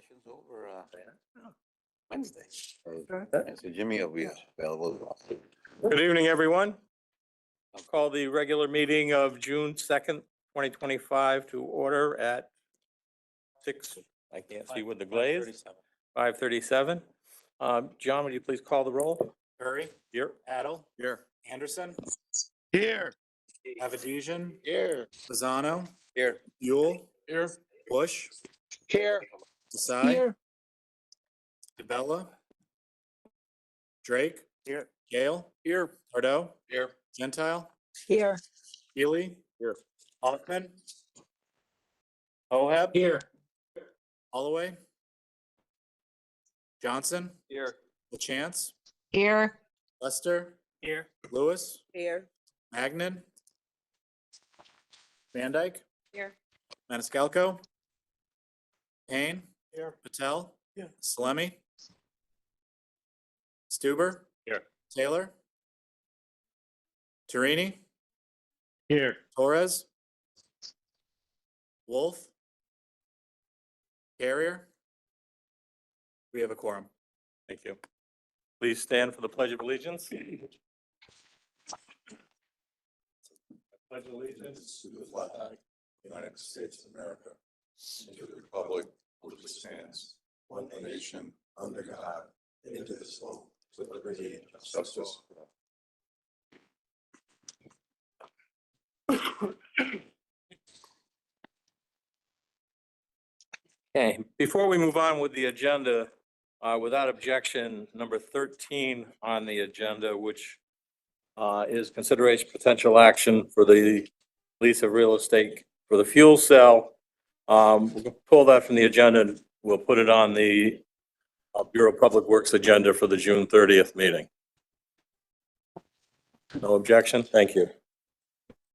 session's over Wednesday. So Jimmy will be available. Good evening, everyone. I'll call the regular meeting of June 2nd, 2025 to order at 6, I can't see with the glaze, 5:37. John, would you please call the roll? Curry. Here. Adel. Here. Anderson. Here. Avadesian. Here. Lozano. Here. Buell. Here. Bush. Here. Desai. DeBella. Drake. Here. Gale. Here. Pardo. Here. Gentile. Here. Healy. Here. Hoffman. Oheb. Here. Holloway. Johnson. Here. LaChance. Here. Lester. Here. Lewis. Here. Magnan. Van Dyke. Here. Maniscalco. Payne. Here. Patel. Here. Salemi. Stuber. Here. Taylor. Torini. Here. Torres. Wolf. Carrier. We have a quorum. Thank you. Please stand for the Pledge of Allegiance. Pledge of Allegiance. To the flag of the United States of America, and to the republic which stands, one nation, under God, indivisible, with liberty and justice. Okay, before we move on with the agenda, without objection, number 13 on the agenda, which is consideration potential action for the lease of real estate for the fuel cell. We'll pull that from the agenda and we'll put it on the Bureau of Public Works agenda for the June 30th meeting. No objection? Thank you.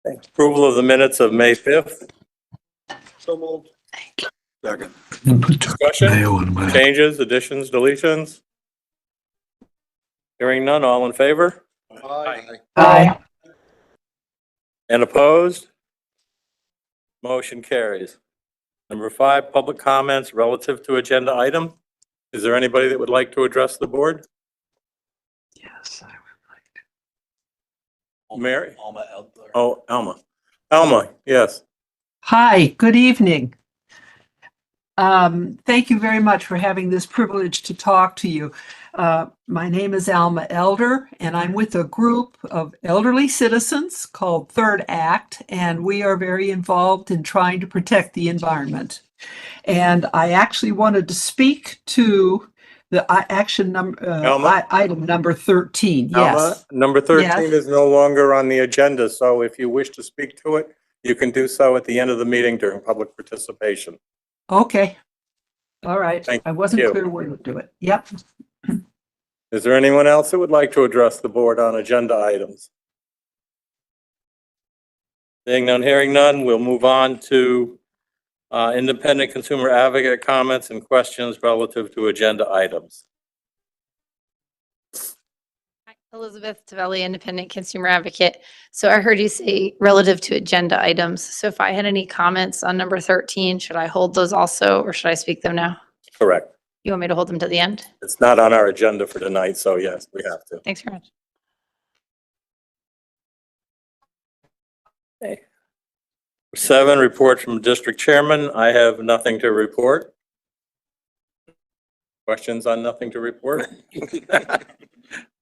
Approval of the minutes of May 5th. So moved. Second. Discussion, changes, additions, deletions? Hearing none, all in favor? Aye. Aye. And opposed? Motion carries. Number 5, public comments relative to agenda item. Is there anybody that would like to address the board? Yes, I would like Mary? Alma Eldler. Oh, Alma. Alma, yes. Hi, good evening. Thank you very much for having this privilege to talk to you. My name is Alma Elder, and I'm with a group of elderly citizens called Third Act, and we are very involved in trying to protect the environment. And I actually wanted to speak to the action number, item number 13. Alma, Yes. number 13 Yes. is no longer on the agenda, so if you wish to speak to it, you can do so at the end of the meeting during public participation. Okay. All right. Thank I wasn't you. clear where to do it. Yep. Is there anyone else that would like to address the board on agenda items? Seeing none, hearing none, we'll move on to independent consumer advocate comments and questions relative to agenda items. Hi, Elizabeth Tavelli, Independent Consumer Advocate. So I heard you say relative to agenda items. So if I had any comments on number 13, should I hold those also, or should I speak them now? Correct. You want me to hold them to the end? It's not on our agenda for tonight, so yes, we have to. Thanks very much. Okay. 7, report from district chairman. I have nothing to report. Questions on nothing to report?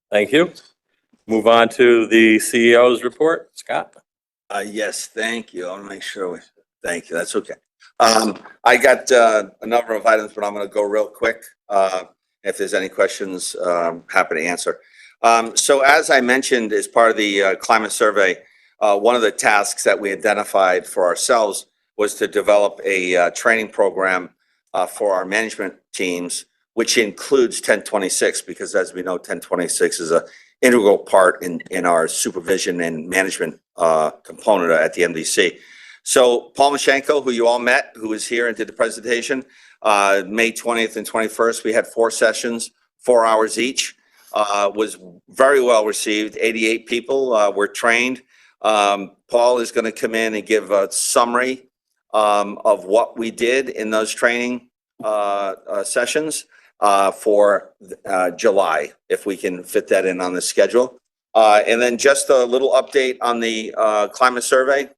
Thank you. Move on to the CEO's report. Scott? Yes, thank you. I want to make sure thank you. That's okay. I got a number of items, but I'm going to go real quick. If there's any questions, happy to answer. So as I mentioned, as part of the climate survey, one of the tasks that we identified for ourselves was to develop a training program for our management teams, which includes 1026, because as we know, 1026 is an integral part in our supervision and management component at the MDC. So Paul Mashenko, who you all met, who was here and did the presentation, May 20th and 21st, we had 4 sessions, 4 hours each, was very well received. 88 people were trained. Paul is going to come in and give a summary of what we did in those training sessions for July, if we can fit that in on the schedule. And then just a little update on the climate survey.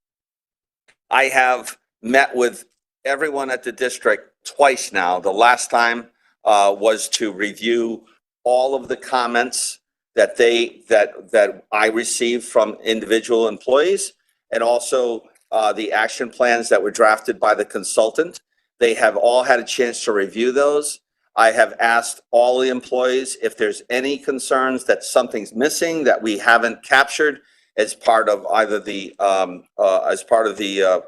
I have met with everyone at the district twice now. The last time was to review all of the comments that I received from individual employees, and also the action plans that were drafted by the consultant. They have all had a chance to review those. I have asked all the employees if there's any concerns that something's missing that we haven't captured as part of either the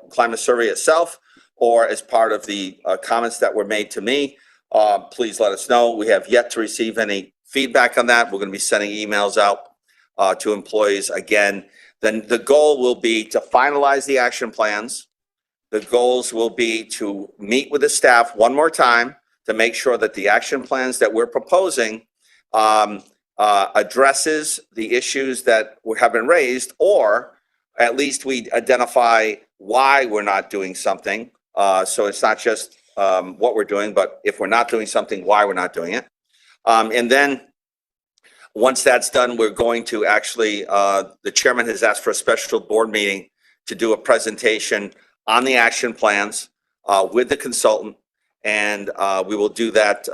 climate survey itself, or as part of the comments that were made to me. Please let us know. We have yet to receive any feedback on that. We're going to be sending emails out to employees again. Then the goal will be to finalize the action plans. The goals will be to meet with the staff one more time to make sure that the action plans that we're proposing addresses the issues that have been raised, or at least we identify why we're not doing something. So it's not just what we're doing, but if we're not doing something, why we're not doing it. And then once that's done, we're going to actually, the chairman has asked for a special board meeting to do a presentation on the action plans with the consultant. And we will do that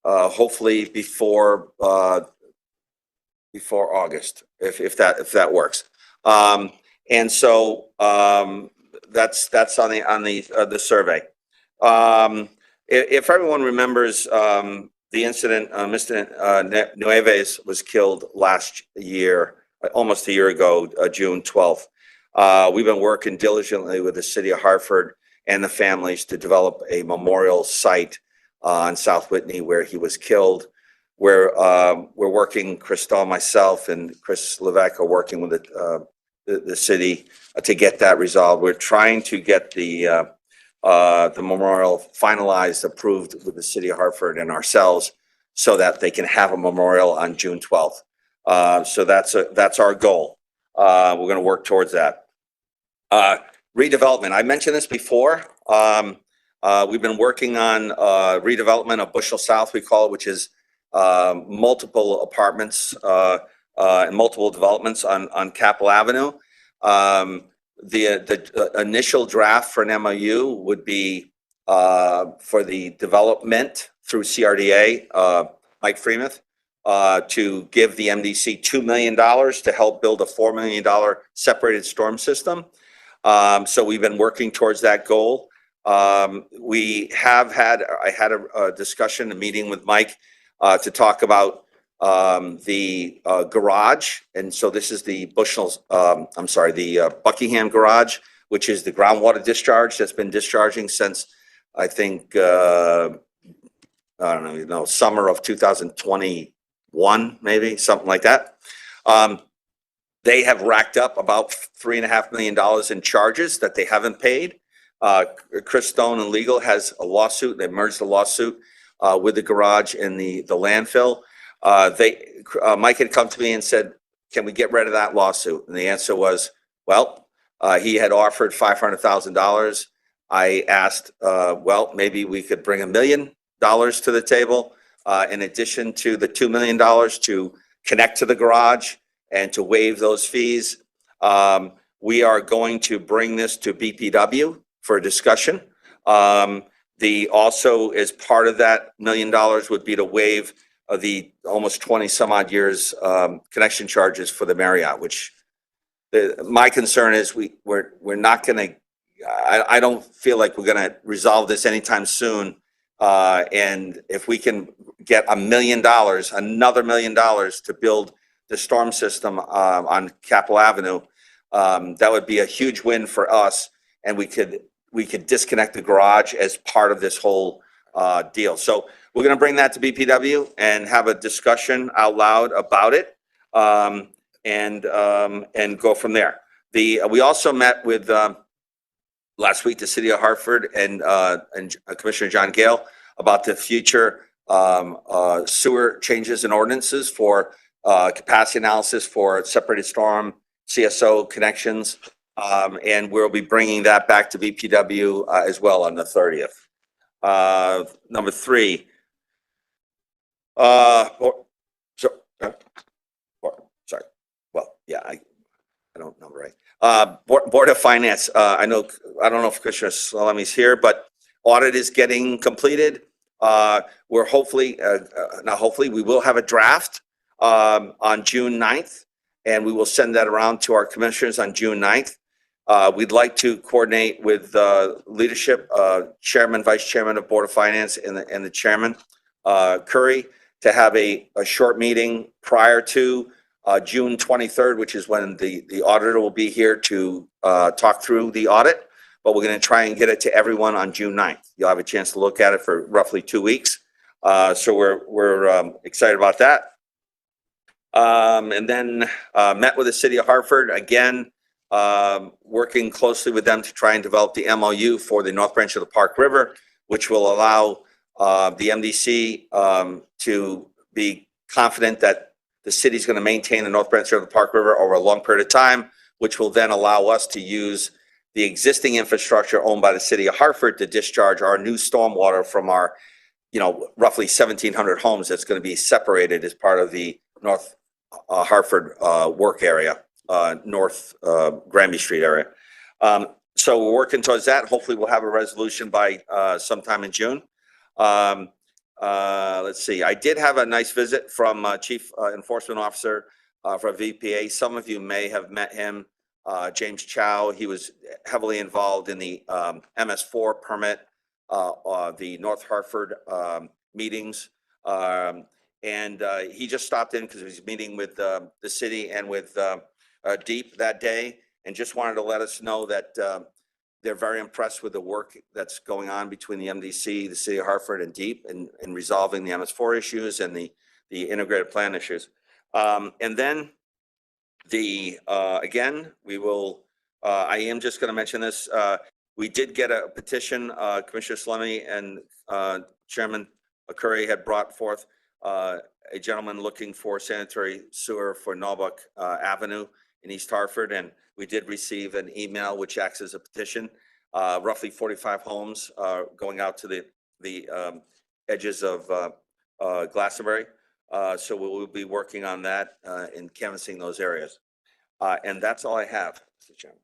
hopefully before August, if that works. And so that's on the survey. If everyone remembers the incident, Mr. Nueves was killed last year, almost a year ago, June 12th. We've been working diligently with the city of Hartford and the families to develop a memorial site on South Whitney where he was killed. We're working, Christelle, myself, and Chris Levesque are working with the city to get that resolved. We're trying to get the memorial finalized, approved with the city of Hartford and ourselves, so that they can have a memorial on June 12th. So that's our goal. We're going to work towards that. Redevelopment. I mentioned this before. We've been working on redevelopment of Bushel South, we call it, which is multiple apartments and multiple developments on Capitol Avenue. The initial draft for an MOU would be for the development through CRDA, Mike Freemuth, to give the MDC $2 million to help build a $4 million separated storm system. So we've been working towards that goal. I had a discussion, a meeting with Mike to talk about the garage. And so this is the the Buckingham garage, which is the groundwater discharge that's been discharging since, I think, I don't know, summer of 2021, maybe something like that. They have racked up about $3.5 million in charges that they haven't paid. Chris Stone and Legal has a lawsuit. They merged the lawsuit with the garage and the landfill. Mike had come to me and said, "Can we get rid of that lawsuit?" And the answer was, well, he had offered $500,000. I asked, well, maybe we could bring $1 million to the table, in addition to the $2 million to connect to the garage and to waive those fees. We are going to bring this to BPW for a discussion. Also, as part of that $1 million would be to waive the almost 20 some odd years connection charges for the Marriott, which my concern is we're not going to, I don't feel like we're going to resolve this anytime soon. And if we can get $1 million, another $1 million to build the storm system on Capitol Avenue, that would be a huge win for us. And we could disconnect the garage as part of this whole deal. So we're going to bring that to BPW and have a discussion out loud about it, and go from there. We also met with last week the city of Hartford and Commissioner John Gale about the future sewer changes and ordinances for capacity analysis for separated storm CSO connections. And we'll be bringing that back to BPW as well on the 30th. Number 3. Bo- so, sorry. Well, yeah, I don't number right. Board of Finance, I don't know if Commissioner Salemi's here, but audit is getting completed. We're hopefully, not hopefully, we will have a draft on June 9th, and we will send that around to our commissioners on June 9th. We'd like to coordinate with leadership, chairman, vice chairman of Board of Finance, and the chairman, Curry, to have a short meeting prior to June 23rd, which is when the auditor will be here to talk through the audit. But we're going to try and get it to everyone on June 9th. You'll have a chance to look at it for roughly 2 weeks. So we're excited about that. And then met with the city of Hartford again, working closely with them to try and develop the MOU for the North Branch of the Park River, which will allow the MDC to be confident that the city's going to maintain the North Branch of the Park River over a long period of time, which will then allow us to use the existing infrastructure owned by the city of Hartford to discharge our new stormwater from our, roughly 1,700 homes that's going to be separated as part of the North Hartford work area, North Granby Street area. So we're working towards that. Hopefully we'll have a resolution by sometime in June. Let's see. I did have a nice visit from Chief Enforcement Officer for VPA. Some of you may have met him, James Chow. He was heavily involved in the MS4 permit, the North Hartford meetings. And he just stopped in because he was meeting with the city and with Deep that day, and just wanted to let us know that they're very impressed with the work that's going on between the MDC, the city of Hartford, and Deep in resolving the MS4 issues and the integrated plan issues. And then again, we will, I am just going to mention this. We did get a petition, Commissioner Salemi and Chairman Curry had brought forth a gentleman looking for sanitary sewer for Norbuck Avenue in East Hartford, and we did receive an email which acts as a petition. Roughly 45 homes going out to the edges of Glastonbury. So we will be working on that and canvassing those areas. And that's all I have, Mr. Chairman.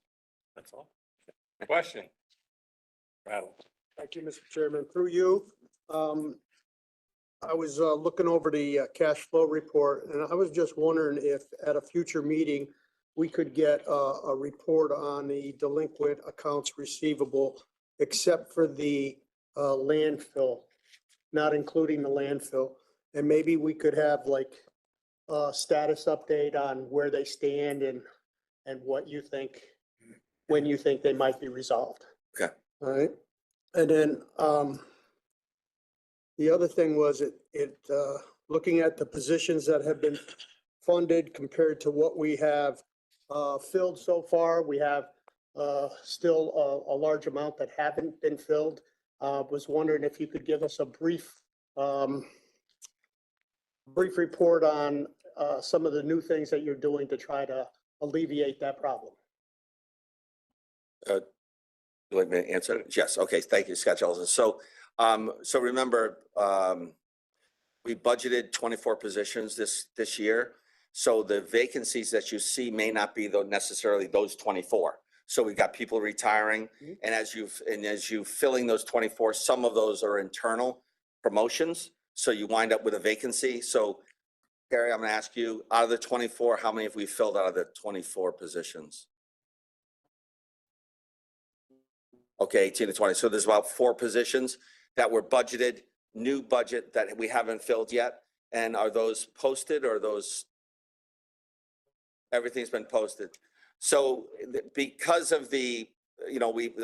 That's all. Question? Rattle. Thank you, Mr. Chairman. Through you, I was looking over the cash flow report, and I was just wondering if at a future meeting, we could get a report on the delinquent accounts receivable, except for the landfill, not including the landfill. And maybe we could have like a status update on where they stand and what you think, when you think they might be resolved. Okay. All right. And then the other thing was looking at the positions that have been funded compared to what we have filled so far. We have still a large amount that haven't been filled. Was wondering if you could give us a brief report on some of the new things that you're doing to try to alleviate that problem. Would you like me to answer it? Yes. Okay. Thank you, Scott Johnson. So, so remember, we budgeted 24 positions this year. So the vacancies that you see may not be necessarily those 24. So we got people retiring, and as you filling those 24, some of those are internal promotions. So you wind up with a vacancy. So, Gary, I'm going to ask you, out of the 24, how many have we filled out of the 24 positions? Okay, 18 to 20. So there's about 4 positions that were budgeted, new budget that we haven't filled yet. And are those posted, or are those? Everything's been posted. So because of the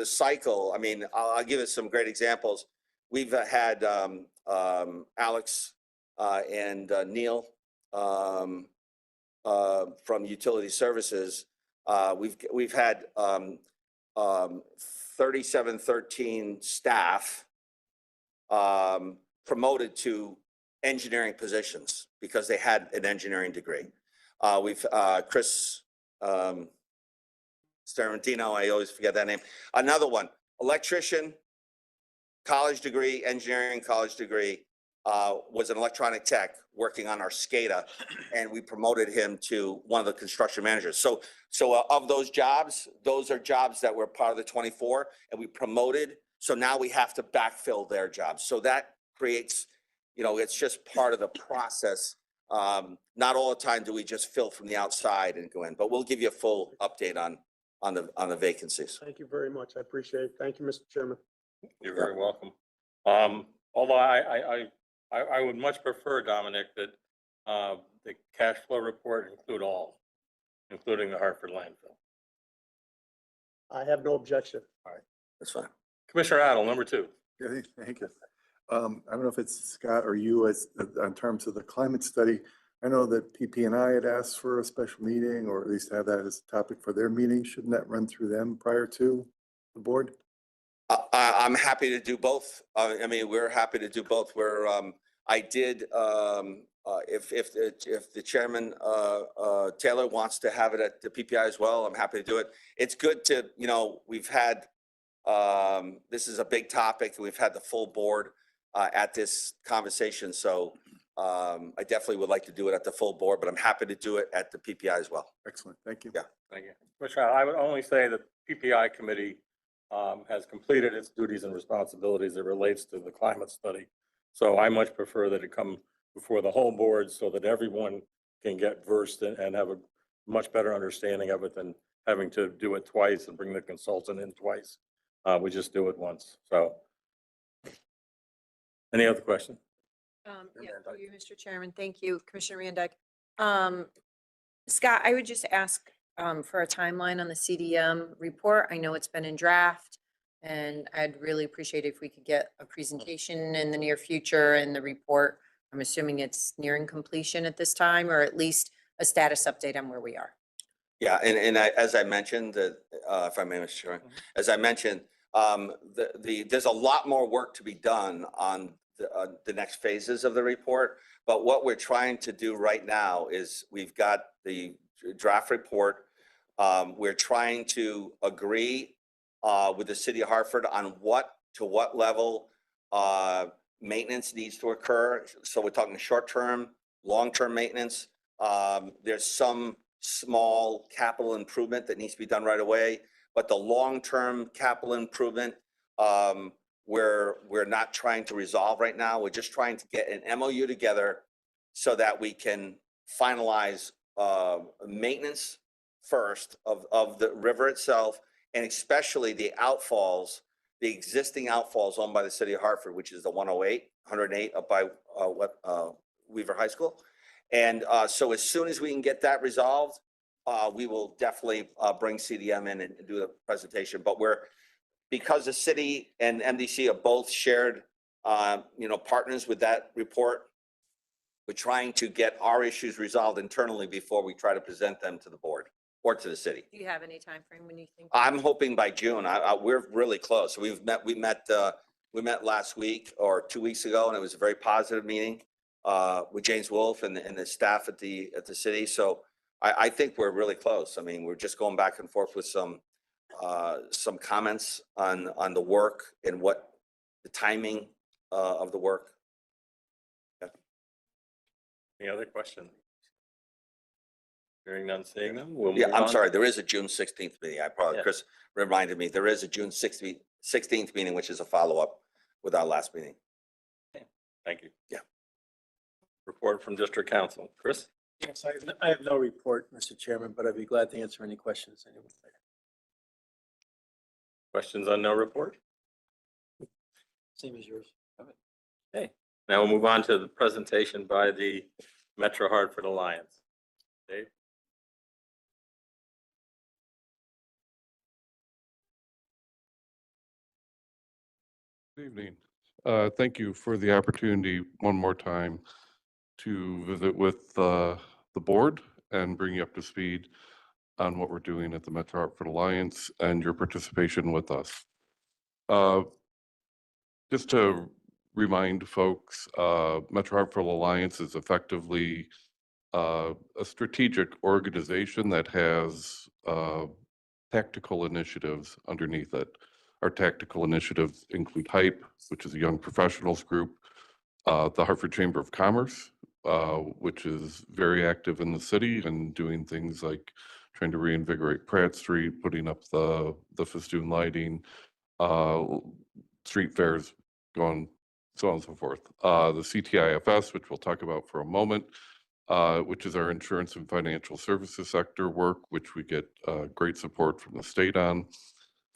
cycle, I mean, I'll give you some great examples. We've had Alex and Neil from Utility Services. We've had 3713 staff promoted to engineering positions because they had an engineering degree. We've Chris Starantino, I always forget that name. Another one, electrician, college degree, engineering college degree, was an electronic tech working on our SCADA, and we promoted him to one of the construction managers. So of those jobs, those are jobs that were part of the 24, and we promoted. So now we have to backfill their jobs. So that creates, it's just part of the process. Not all the time do we just fill from the outside and go in, but we'll give you a full update on the vacancies. Thank you very much. I appreciate it. Thank you, Mr. Chairman. You're very welcome. Although I would much prefer, Dominic, that the cash flow report include all, including the Hartford landfill. I have no objection. That's fine. Commissioner Adel, number 2. Okay, thank you. I don't know if it's Scott or you as in terms of the climate study. I know that PP&I had asked for a special meeting, or at least have that as a topic for their meeting. Shouldn't that run through them prior to the board? I'm happy to do both. I mean, we're happy to do both. I did, if the chairman, Taylor wants to have it at the PPI as well, I'm happy to do it. It's good to, we've had, this is a big topic. We've had the full board at this conversation. So I definitely would like to do it at the full board, but I'm happy to do it at the PPI as well. Excellent. Thank you. Yeah. Thank you. Commissioner Adel, I would only say that PPI committee has completed its duties and responsibilities as it relates to the climate study. So I much prefer that it come before the whole board so that everyone can get versed and have a much better understanding of it than having to do it twice and bring the consultant in twice. We just do it once. So any other question? Yeah, through you, Mr. Chairman. Thank you, Commissioner Randick. Scott, I would just ask for a timeline on the CDM report. I know it's been in draft, and I'd really appreciate if we could get a presentation in the near future and the report. I'm assuming it's nearing completion at this time, or at least a status update on where we are. Yeah, and as I mentioned, if I may, Mr. Chairman, as I mentioned, there's a lot more work to be done on the next phases of the report. But what we're trying to do right now is we've got the draft report. We're trying to agree with the city of Hartford on what level maintenance needs to occur. So we're talking short-term, long-term maintenance. There's some small capital improvement that needs to be done right away, but the long-term capital improvement, we're not trying to resolve right now. We're just trying to get an MOU together so that we can finalize maintenance first of the river itself, and especially the outfalls, the existing outfalls owned by the city of Hartford, which is the 108 up by Weaver High School. And so as soon as we can get that resolved, we will definitely bring CDM in and do the presentation. But because the city and MDC are both shared, partners with that report, we're trying to get our issues resolved internally before we try to present them to the board or to the city. Do you have any time frame when you think? I'm hoping by June. We're really close. We met last week or 2 weeks ago, and it was a very positive meeting with James Wolf and the staff at the city. So I think we're really close. I mean, we're just going back and forth with some comments on the work and what the timing of the work. Yeah. Any other questions? Hearing none, seeing them. We'll Yeah, move I'm on. sorry. There is a June 16th meeting. Yeah. Chris reminded me, there is a June 16th meeting, which is a follow-up with our last meeting. Thank you. Yeah. Report from District Council. Chris? Yes, I have no report, Mr. Chairman, but I'd be glad to answer any questions anyone may have. Questions on no report? Same as yours. Okay. Now we'll move on to the presentation by the Metro Hartford Alliance. Dave? Good evening. Thank you for the opportunity one more time to visit with the board and bring you up to speed on what we're doing at the Metro Hartford Alliance and your participation with us. Just to remind folks, Metro Hartford Alliance is effectively a strategic organization that has tactical initiatives underneath it. Our tactical initiatives include HYPE, which is a young professionals group, the Hartford Chamber of Commerce, which is very active in the city and doing things like trying to reinvigorate Pratt Street, putting up the festoon lighting, street fairs, going so on and so forth. The CTIFS, which we'll talk about for a moment, which is our insurance and financial services sector work, which we get great support from the state on.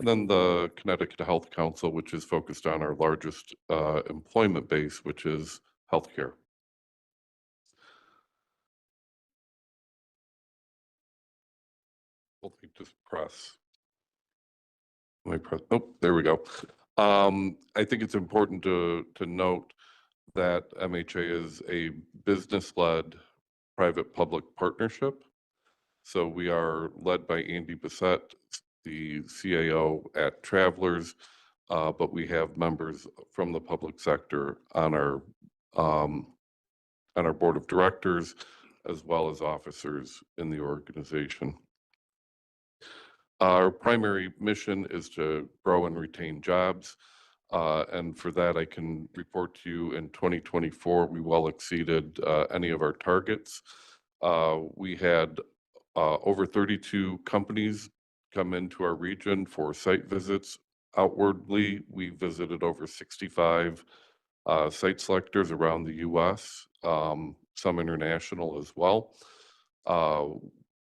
And then the Connecticut Health Council, which is focused on our largest employment base, which is healthcare. Let me just press. Oh, there we go. I think it's important to note that MHA is a business-led private-public partnership. So we are led by Andy Bissett, the CAO at Travelers, but we have members from the public sector on our board of directors, as well as officers in the organization. Our primary mission is to grow and retain jobs. And for that, I can report to you in 2024, we well exceeded any of our targets. We had over 32 companies come into our region for site visits. Outwardly, we visited over 65 site selectors around the US, some international as well.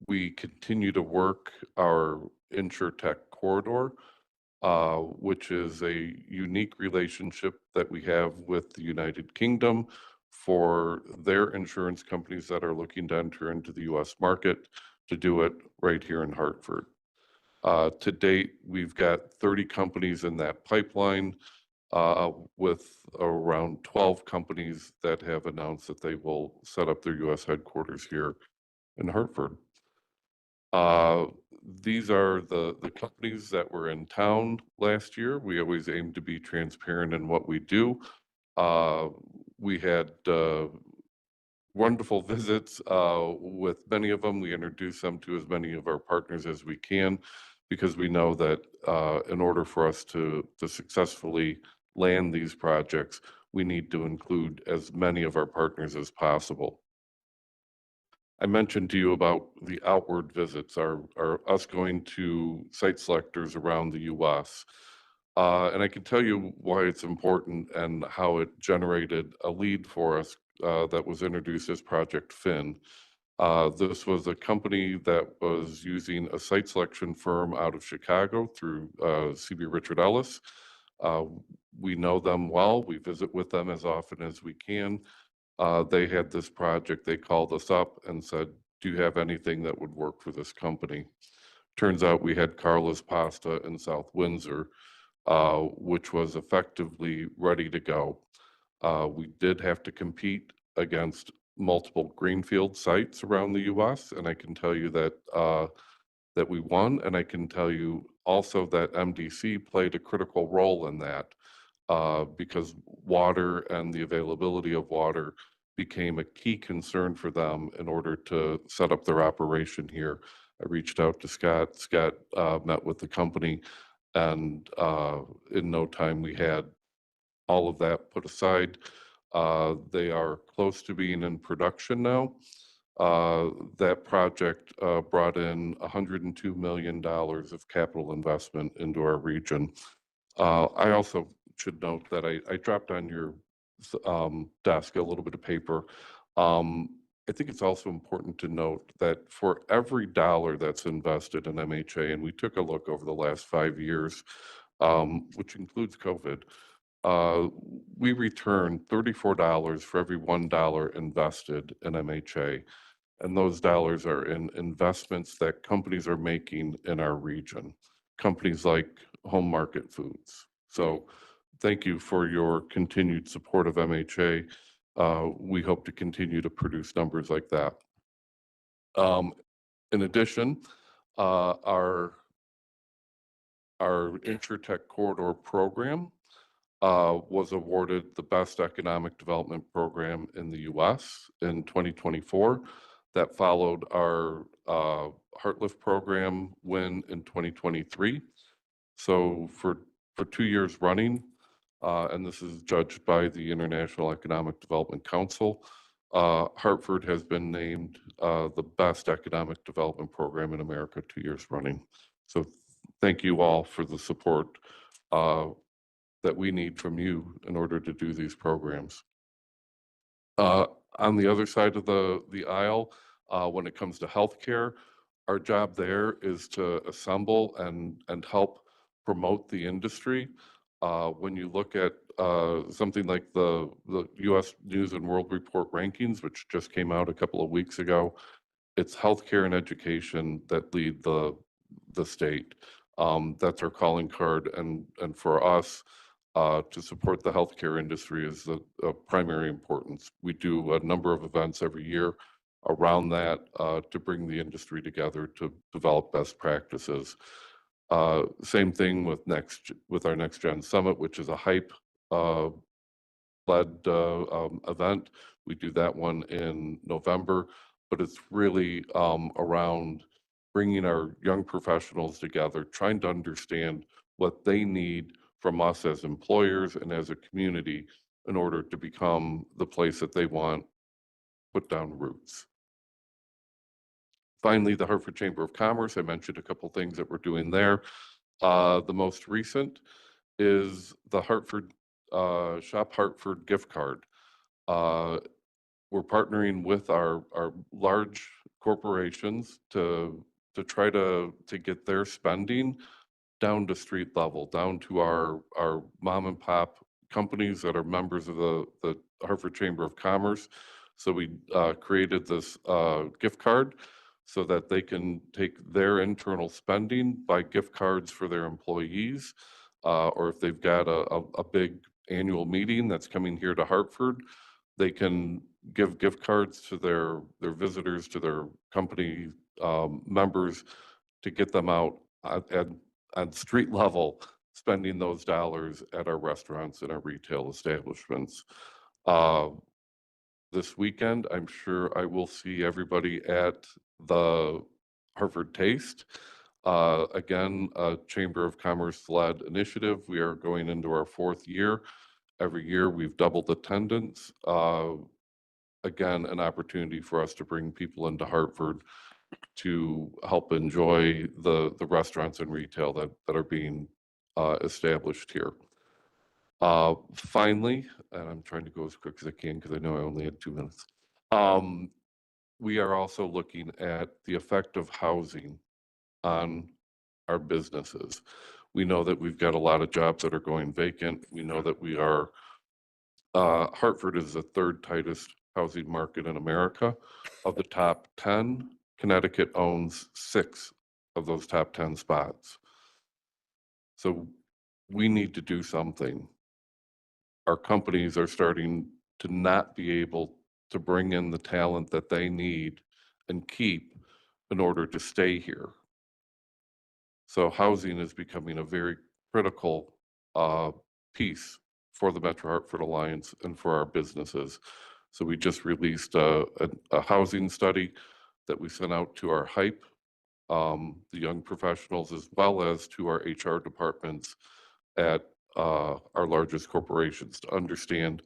We continue to work our InsurTech corridor, which is a unique relationship that we have with the United Kingdom for their insurance companies that are looking to enter into the US market to do it right here in Hartford. To date, we've got 30 companies in that pipeline, with around 12 companies that have announced that they will set up their US headquarters here in Hartford. These are the companies that were in town last year. We always aim to be transparent in what we do. We had wonderful visits with many of them. We introduce them to as many of our partners as we can, because we know that in order for us to successfully land these projects, we need to include as many of our partners as possible. I mentioned to you about the outward visits, are us going to site selectors around the US. And I can tell you why it's important and how it generated a lead for us that was introduced as Project Finn. This was a company that was using a site selection firm out of Chicago through CB Richard Ellis. We know them well. We visit with them as often as we can. They had this project. They called us up and said, do you have anything that would work for this company? Turns out we had Carla's Pasta in South Windsor, which was effectively ready to go. We did have to compete against multiple greenfield sites around the US, and I can tell you that that we won, and I can tell you also that MDC played a critical role in that, because water and the availability of water became a key concern for them in order to set up their operation here. I reached out to Scott. Scott met with the company, and in no time we had all of that put aside. They are close to being in production now. That project brought in $102 million of capital investment into our region. I also should note that I dropped on your desk a little bit of paper. I think it's also important to note that for every dollar that's invested in MHA, and we took a look over the last 5 years, which includes COVID, we return $34 for every $1 invested in MHA. And those dollars are in investments that companies are making in our region, companies like Home Market Foods. So thank you for your continued support of MHA. We hope to continue to produce numbers like that. In addition, our InsurTech Corridor program was awarded the best economic development program in the US in 2024. That followed our HeartLift program win in 2023. So for for 2 years running, and this is judged by the International Economic Development Council. Hartford has been named the best economic development program in America 2 years running. So thank you all for the support that we need from you in order to do these programs. On the other side of the aisle, when it comes to healthcare, our job there is to assemble and help promote the industry. When you look at something like the U.S. News and World Report rankings, which just came out a couple of weeks ago, it's healthcare and education that lead the state. That's our calling card, and for us, to support the healthcare industry is the primary importance. We do a number of events every year around that to bring the industry together to develop best practices. Same thing with our Next Gen Summit, which is a hype led event. We do that one in November, but it's really around bringing our young professionals together, trying to understand what they need from us as employers and as a community in order to become the place that they want, put down roots. Finally, the Hartford Chamber of Commerce, I mentioned a couple things that we're doing there. The most recent is the Hartford Shop Hartford gift card. We're partnering with our large corporations to try to get their spending down to street level, down to our mom and pop companies that are members of the Hartford Chamber of Commerce. So we created this gift card so that they can take their internal spending, buy gift cards for their employees, or if they've got a big annual meeting that's coming here to Hartford, they can give gift cards to their visitors, to their company members, to get them out at street level, spending those dollars at our restaurants and our retail establishments. This weekend, I'm sure I will see everybody at the Hartford Taste. Again, a Chamber of Commerce led initiative. We are going into our 4th year. Every year we've doubled attendance. Again, an opportunity for us to bring people into Hartford to help enjoy the restaurants and retail that are being established here. Finally, and I'm trying to go as quick as I can because I know I only had 2 minutes. We are also looking at the effect of housing on our businesses. We know that we've got a lot of jobs that are going vacant. We know that we are, Hartford is the 3rd tightest housing market in America. Of the top 10, Connecticut owns 6 of those top 10 spots. So we need to do something. Our companies are starting to not be able to bring in the talent that they need and keep in order to stay here. So housing is becoming a very critical piece for the Metro Hartford Alliance and for our businesses. So we just released a housing study that we sent out to our HYPE, the young professionals, as well as to our HR departments at our largest corporations to understand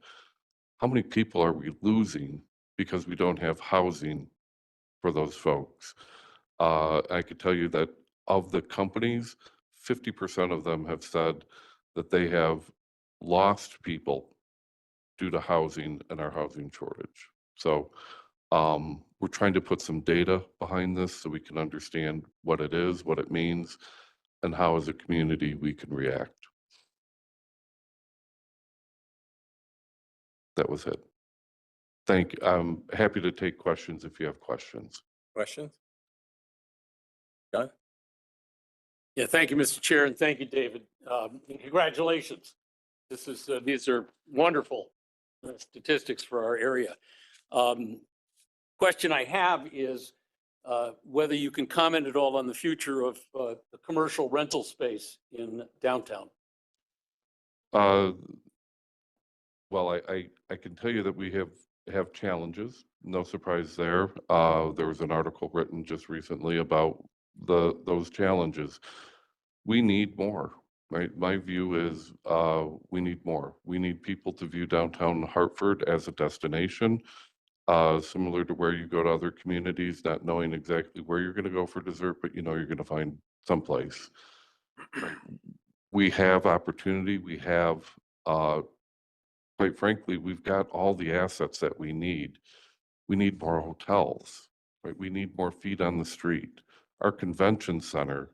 how many people are we losing because we don't have housing for those folks. I could tell you that of the companies, 50% of them have said that they have lost people due to housing and our housing shortage. So we're trying to put some data behind this so we can understand what it is, what it means, and how as a community we can react. That was it. Thank you. I'm happy to take questions if you have questions. Questions? John? Yeah, thank you, Mr. Chair, and thank you, David. And congratulations. These are wonderful statistics for our area. Question I have is whether you can comment at all on the future of the commercial rental space in downtown. Well, I can tell you that we have challenges. No surprise there. There was an article written just recently about those challenges. We need more. My view is, we need more. We need people to view downtown Hartford as a destination, similar to where you go to other communities, not knowing exactly where you're gonna go for dessert, but you know you're gonna find someplace. We have opportunity, we have, quite frankly, we've got all the assets that we need. We need more hotels, right? We need more feet on the street. Our convention center,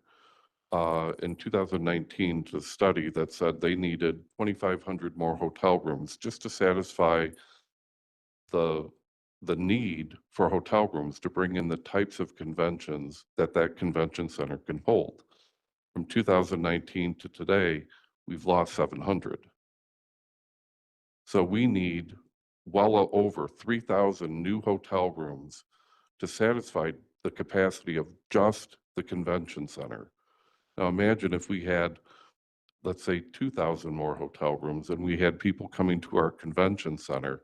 in 2019, to a study that said they needed 2,500 more hotel rooms just to satisfy the need for hotel rooms to bring in the types of conventions that that convention center can hold. From 2019 to today, we've lost 700. So we need well over 3,000 new hotel rooms to satisfy the capacity of just the convention center. Now imagine if we had, let's say, 2,000 more hotel rooms and we had people coming to our convention center.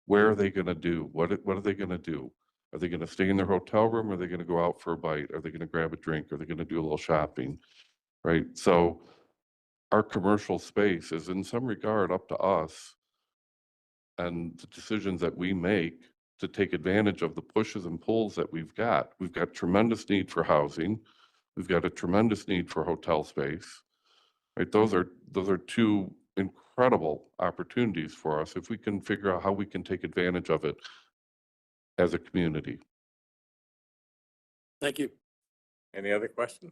Where are they going to do? What are they going to do? Are they going to stay in their hotel room? Or are they going to go out for a bite? Are they going to grab a drink? Are they going to do a little shopping? Right? So our commercial space is in some regard up to us and the decisions that we make to take advantage of the pushes and pulls that we've got. We've got tremendous need for housing. We've got a tremendous need for hotel space. Right? Those are two incredible opportunities for us if we can figure out how we can take advantage of it as a community. Thank you. Any other questions?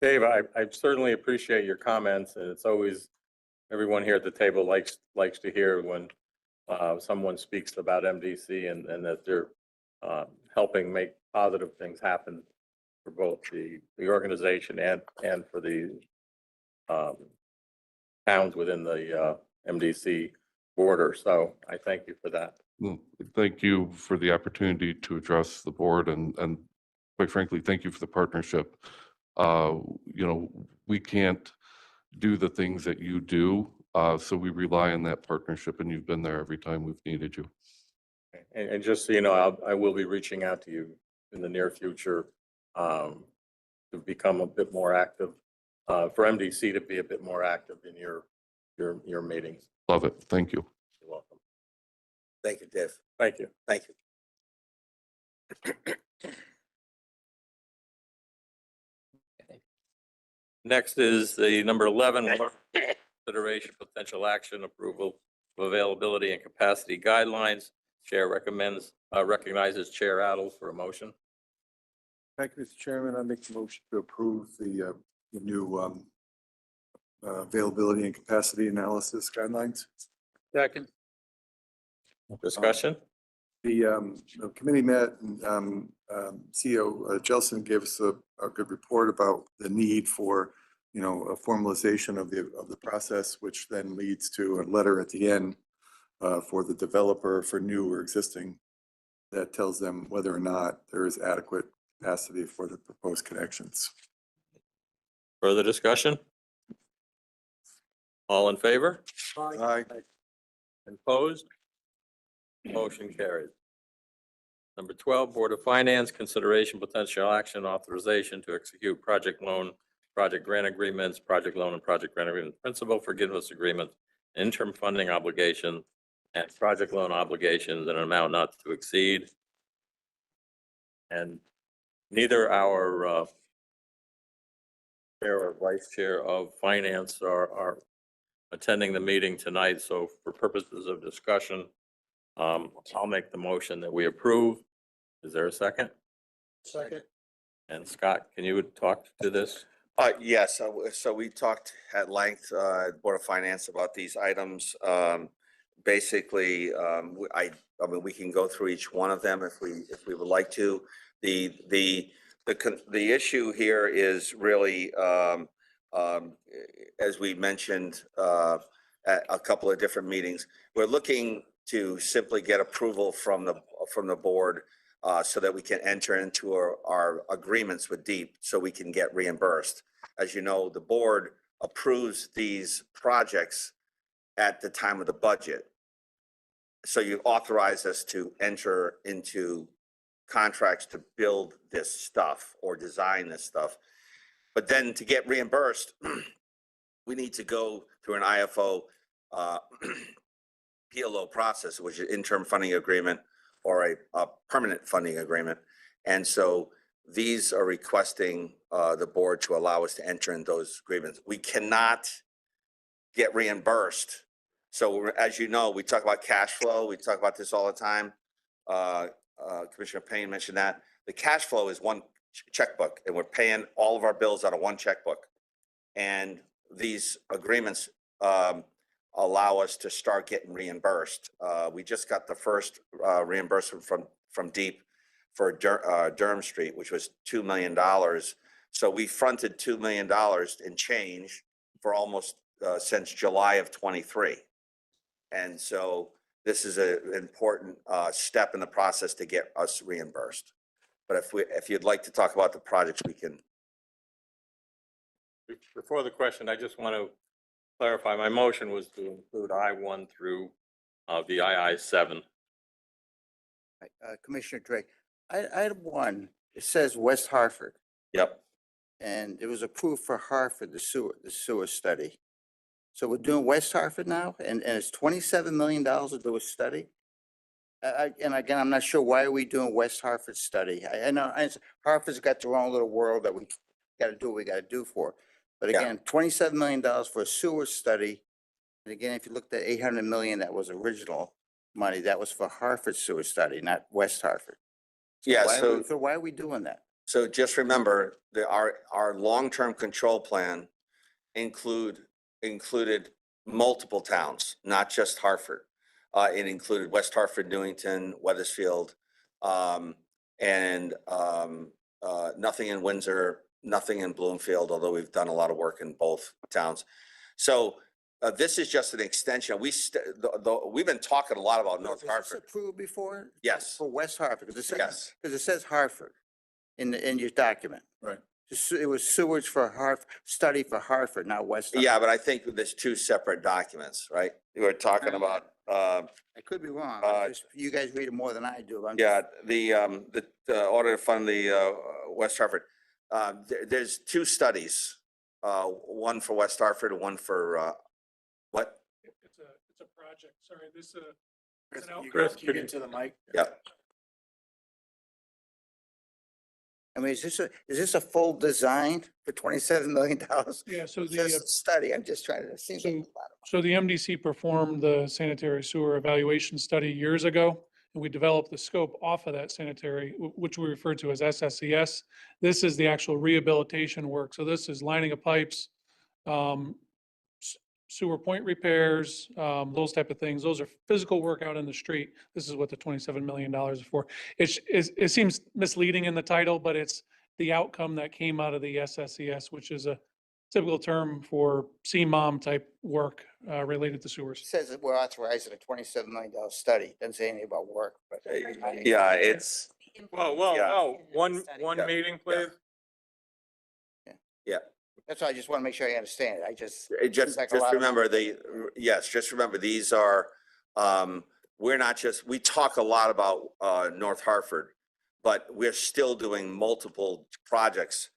Dave, I certainly appreciate your comments, and it's always, everyone here at the table likes to hear when someone speaks about MDC and that they're helping make positive things happen for both the organization and for the towns within the MDC border. So I thank you for that. Well, thank you for the opportunity to address the board and quite frankly, thank you for the partnership. You know, we can't do the things that you do, so we rely on that partnership, and you've been there every time we've needed you. And just so you know, I will be reaching out to you in the near future to become a bit more active, for MDC to be a bit more active in your meetings. Love it. Thank you. You're welcome. Thank you, Dave. Thank you. Thank you. Next is the number 11, consideration potential action approval of availability and capacity guidelines. Chair recognizes Chair Adel for a motion. Thank you, Mr. Chairman. I make the motion to approve the new availability and capacity analysis guidelines. Second. Discussion? The committee met and CEO Jelson gave us a good report about the need for, you know, a formalization of the process, which then leads to a letter at the end for the developer for new or existing that tells them whether or not there is adequate capacity for the proposed connections. Further discussion? All in favor? Aye. Opposed? Motion carried. Number 12, Board of Finance, consideration potential action authorization to execute project loan, project grant agreements, project loan and project grant agreement principal forgiveness agreement, interim funding obligation, and project loan obligations in an amount not to exceed. And neither our chair or vice chair of finance are attending the meeting tonight. So for purposes of discussion, I'll make the motion that we approve. Is there a second? Second. And Scott, can you talk to this? Yes, so we talked at length, Board of Finance about these items. Basically, I mean, we can go through each one of them if we would like to. The issue here is really, as we mentioned at a couple of different meetings, we're looking to simply get approval from the board so that we can enter into our agreements with DEEP so we can get reimbursed. As you know, the board approves these projects at the time of the budget. So you authorize us to enter into contracts to build this stuff or design this stuff. But then to get reimbursed, we need to go through an IFO PLO process, which is interim funding agreement or a permanent funding agreement. And so these are requesting the board to allow us to enter in those agreements. We cannot get reimbursed. So as you know, we talk about cash flow. We talk about this all the time. Commissioner Payne mentioned that. The cash flow is one checkbook, and we're paying all of our bills out of one checkbook. And these agreements allow us to start getting reimbursed. We just got the first reimbursement from DEEP for Durham Street, which was $2 million. So we fronted $2 million in change for almost since July of 23. And so this is an important step in the process to get us reimbursed. But if you'd like to talk about the projects, we can. Before the question, I just want to clarify, my motion was to include I-1 through the II-7. Commissioner Drake, item 1, it says West Hartford, Yep. and it was approved for Hartford, the sewer study. So we're doing West Hartford now, and it's $27 million to do a study? And again, I'm not sure why are we doing West Hartford study? I know Hartford's got their own little world that we got to do what we got to do for. But Yeah. again, $27 million for a sewer study. And again, if you looked at 800 million, that was original money. That was for Hartford sewer study, not West Hartford. Yeah. So why are we doing that? So just remember that our long-term control plan included multiple towns, not just Hartford. It included West Hartford, Newington, Wethersfield, and nothing in Windsor, nothing in Bloomfield, although we've done a lot of work in both towns. So this is just an extension. We've been talking a lot about North Was this Hartford. approved before? Yes. For West Hartford, because Yes. it says Hartford in your document. Right. It was sewage for study for Hartford, not West Hartford. Yeah, but I think there's two separate documents, right? We were talking about, I could be wrong. You guys read it more than I do. yeah, the order to fund the West Hartford. There's two studies, one for West Hartford and one for what? It's a project. Sorry, this Chris, you get to the mic? Yeah. I mean, is this a full design for $27 million? yeah. So Just a study. I'm just trying to see. So the MDC performed the sanitary sewer evaluation study years ago, and we developed the scope off of that sanitary, which we refer to as SSES. This is the actual rehabilitation work. So this is lining of pipes, sewer point repairs, those type of things. Those are physical work out in the street. This is what the $27 million is for. It seems misleading in the title, but it's the outcome that came out of the SSES, which is a typical term for CMOM type work related to sewers. It says that we're authorizing a $27 million study. Doesn't say anything about work, but. Yeah, it's, Whoa, one Yeah. meeting, please. yeah. That's why I just want to make sure I understand it. Just seems like a lot of remember just remember these are, we talk a lot about North Hartford, but we're still doing multiple projects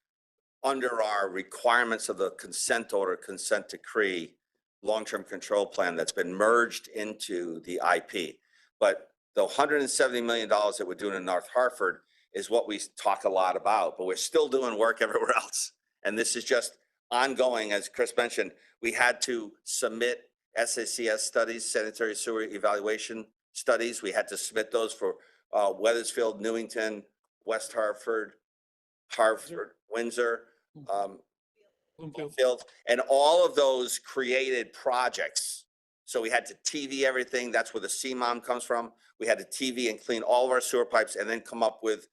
under our requirements of the consent order, consent decree, long-term control plan that's been merged into the IP. But the $170 million that we're doing in North Hartford is what we talk a lot about, but we're still doing work everywhere else. And this is just ongoing, as Chris mentioned. We had to submit SACS studies, sanitary sewer evaluation studies. We had to submit those for Wethersfield, Newington, West Hartford, Windsor, Bloomfield, and all of those created projects. So we had to TV everything. That's where the CMOM comes from. We had to TV and clean all of our sewer pipes and then come up with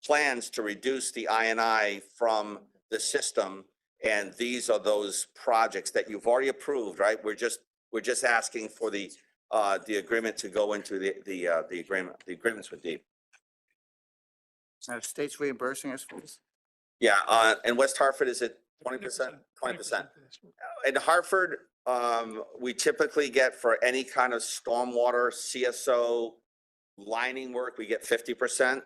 plans to reduce the I&I from the system. And these are those projects that you've already approved, right? We're just asking for the agreement to go into the agreements with DEEP. Now, state's reimbursing us for this? Yeah, and West Hartford, is it 20%? 20%. In Hartford, we typically get for any kind of stormwater, CSO, lining work, we get 50%.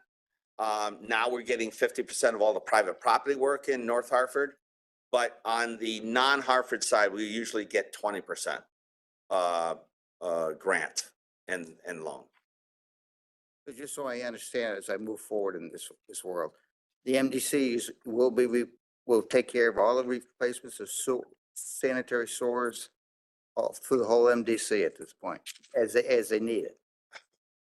Now we're getting 50% of all the private property work in North Hartford. But on the non-Hartford side, we usually get 20% grant and loan. But just so I understand as I move forward in this world, the MDCs will take care of all the replacements of sanitary sewers all through the whole MDC at this point, as they need it.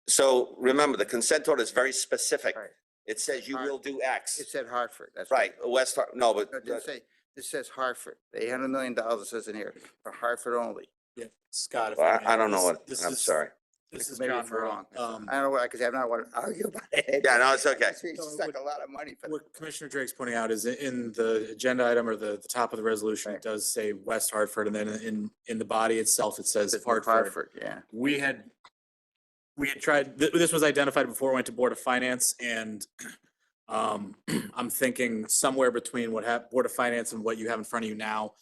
So remember, the consent order is very specific. Right. It says you will do X. It said Hartford, that's Right, no, but No, it didn't say, this says Hartford, the $800 million it says in here, for Hartford only. Yeah, Scott. if I may, don't know this- what, I'm is- sorry. This is Maybe John if we're Burrow. wrong. I don't know why, because I'm not want to argue about it. Yeah, no, it's okay. We suck a lot of money for What Commissioner Drake's pointing out is in the agenda item or the top of the resolution, Right. it does say West Hartford, and then in the body itself, it says It's Hartford. Hartford, yeah. We had tried, this was identified before we went to Board of Finance, and I'm thinking somewhere between Board of Finance and what you have in front of you now,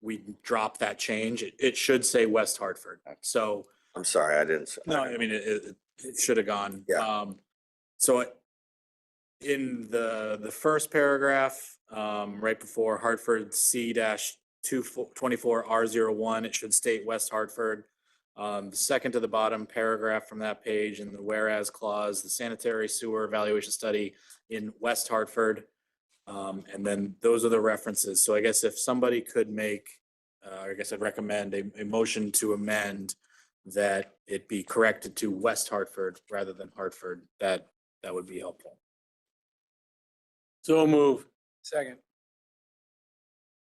we dropped that change. It should say West Hartford. So, I'm sorry, I didn't. no, I mean, it should have gone. Yeah. So in the first paragraph, right before Hartford C-24R01, it should state West Hartford. The second to the bottom paragraph from that page in the whereas clause, the sanitary sewer evaluation study in West Hartford. And then those are the references. So I guess if somebody could make, I guess I'd recommend a motion to amend that it be corrected to West Hartford rather than Hartford, that would be helpful. So move. Second.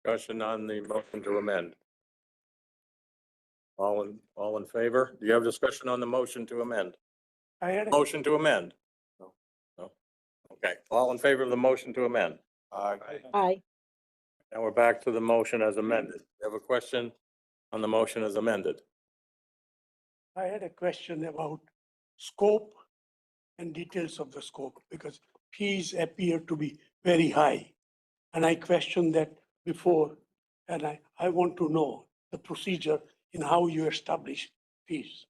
Discussion on the motion to amend. All in favor? Do you have discussion on the motion to amend? I had, Motion to amend? No. No? Okay, all in favor of the motion to amend? Aye. Now we're back to the motion as amended. You have a question on the motion as amended? I had a question about scope and details of the scope, because fees appear to be very high. And I questioned that before, and I want to know the procedure in how you establish fees.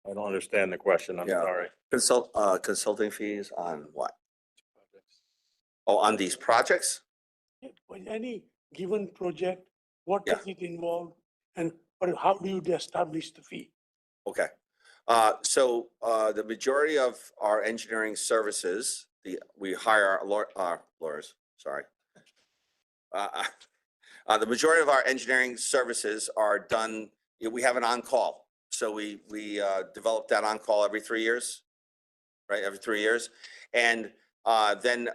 I don't understand the question. I'm Yeah. sorry. Consulting fees on what? Oh, on these projects? For any given project, what Yeah. does it involve, and how do you establish the fee? Okay. So the majority of our engineering services, we hire our lawyers, sorry. The majority of our engineering services are done, we have an on-call. So we develop that on-call every 3 years, right? Every 3 years. And then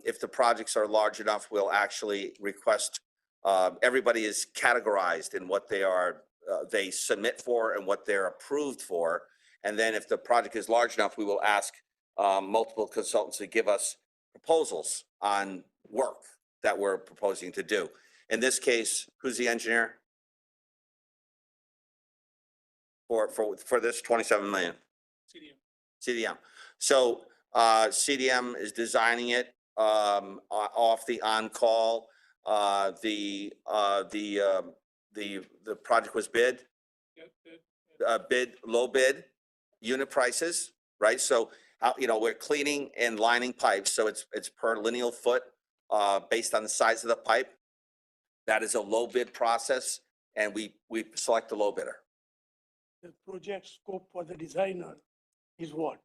if the projects are large enough, we'll actually request, everybody is categorized in what they submit for and what they're approved for. And then if the project is large enough, we will ask multiple consultants to give us proposals on work that we're proposing to do. In this case, who's the engineer? For this 27 million? CDM. So CDM is designing it off the on-call. The project was bid, low bid, unit prices, right? So, we're cleaning and lining pipes, so it's per lineal foot based on the size of the pipe. That is a low bid process, and we select the low bidder. The project scope for the designer is what?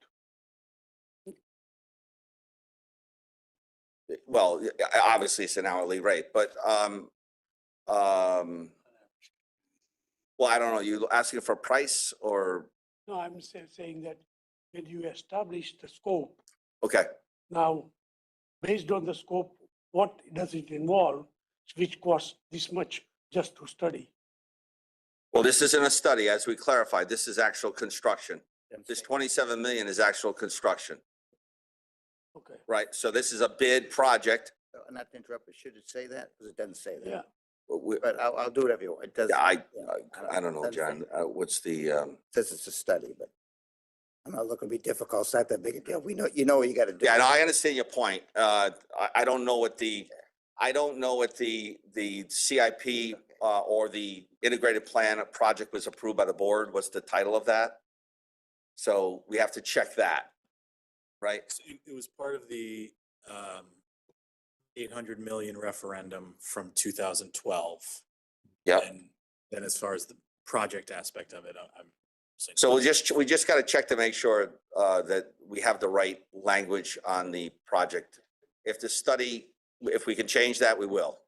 Well, obviously it's an hourly rate, but well, I don't know, you asking for price or, No, I'm saying that when you establish the scope, okay. now, based on the scope, what does it involve, which costs this much just to study? Well, this isn't a study, as we clarified, this is actual construction. This 27 million is actual construction, Okay, right? So this is a bid project. Not to interrupt, but should it say that? Because it doesn't say that. yeah. But I'll do whatever you want. It does. Yeah, I don't know, doesn't say. John, what's the, It says it's a study, but I'm not looking to be difficult. It's not that big a deal. We know, you know what you got to do. yeah, no, I understand your point. I don't know what the CIP or the integrated plan project was approved by the board. What's the title of that? So we have to check that, right? It was part of the 800 million referendum from 2012. Yep. And then as far as the project aspect of it, I'm saying. So we just got to check to make sure that we have the right language on the project. If the study, if we can change that, we will.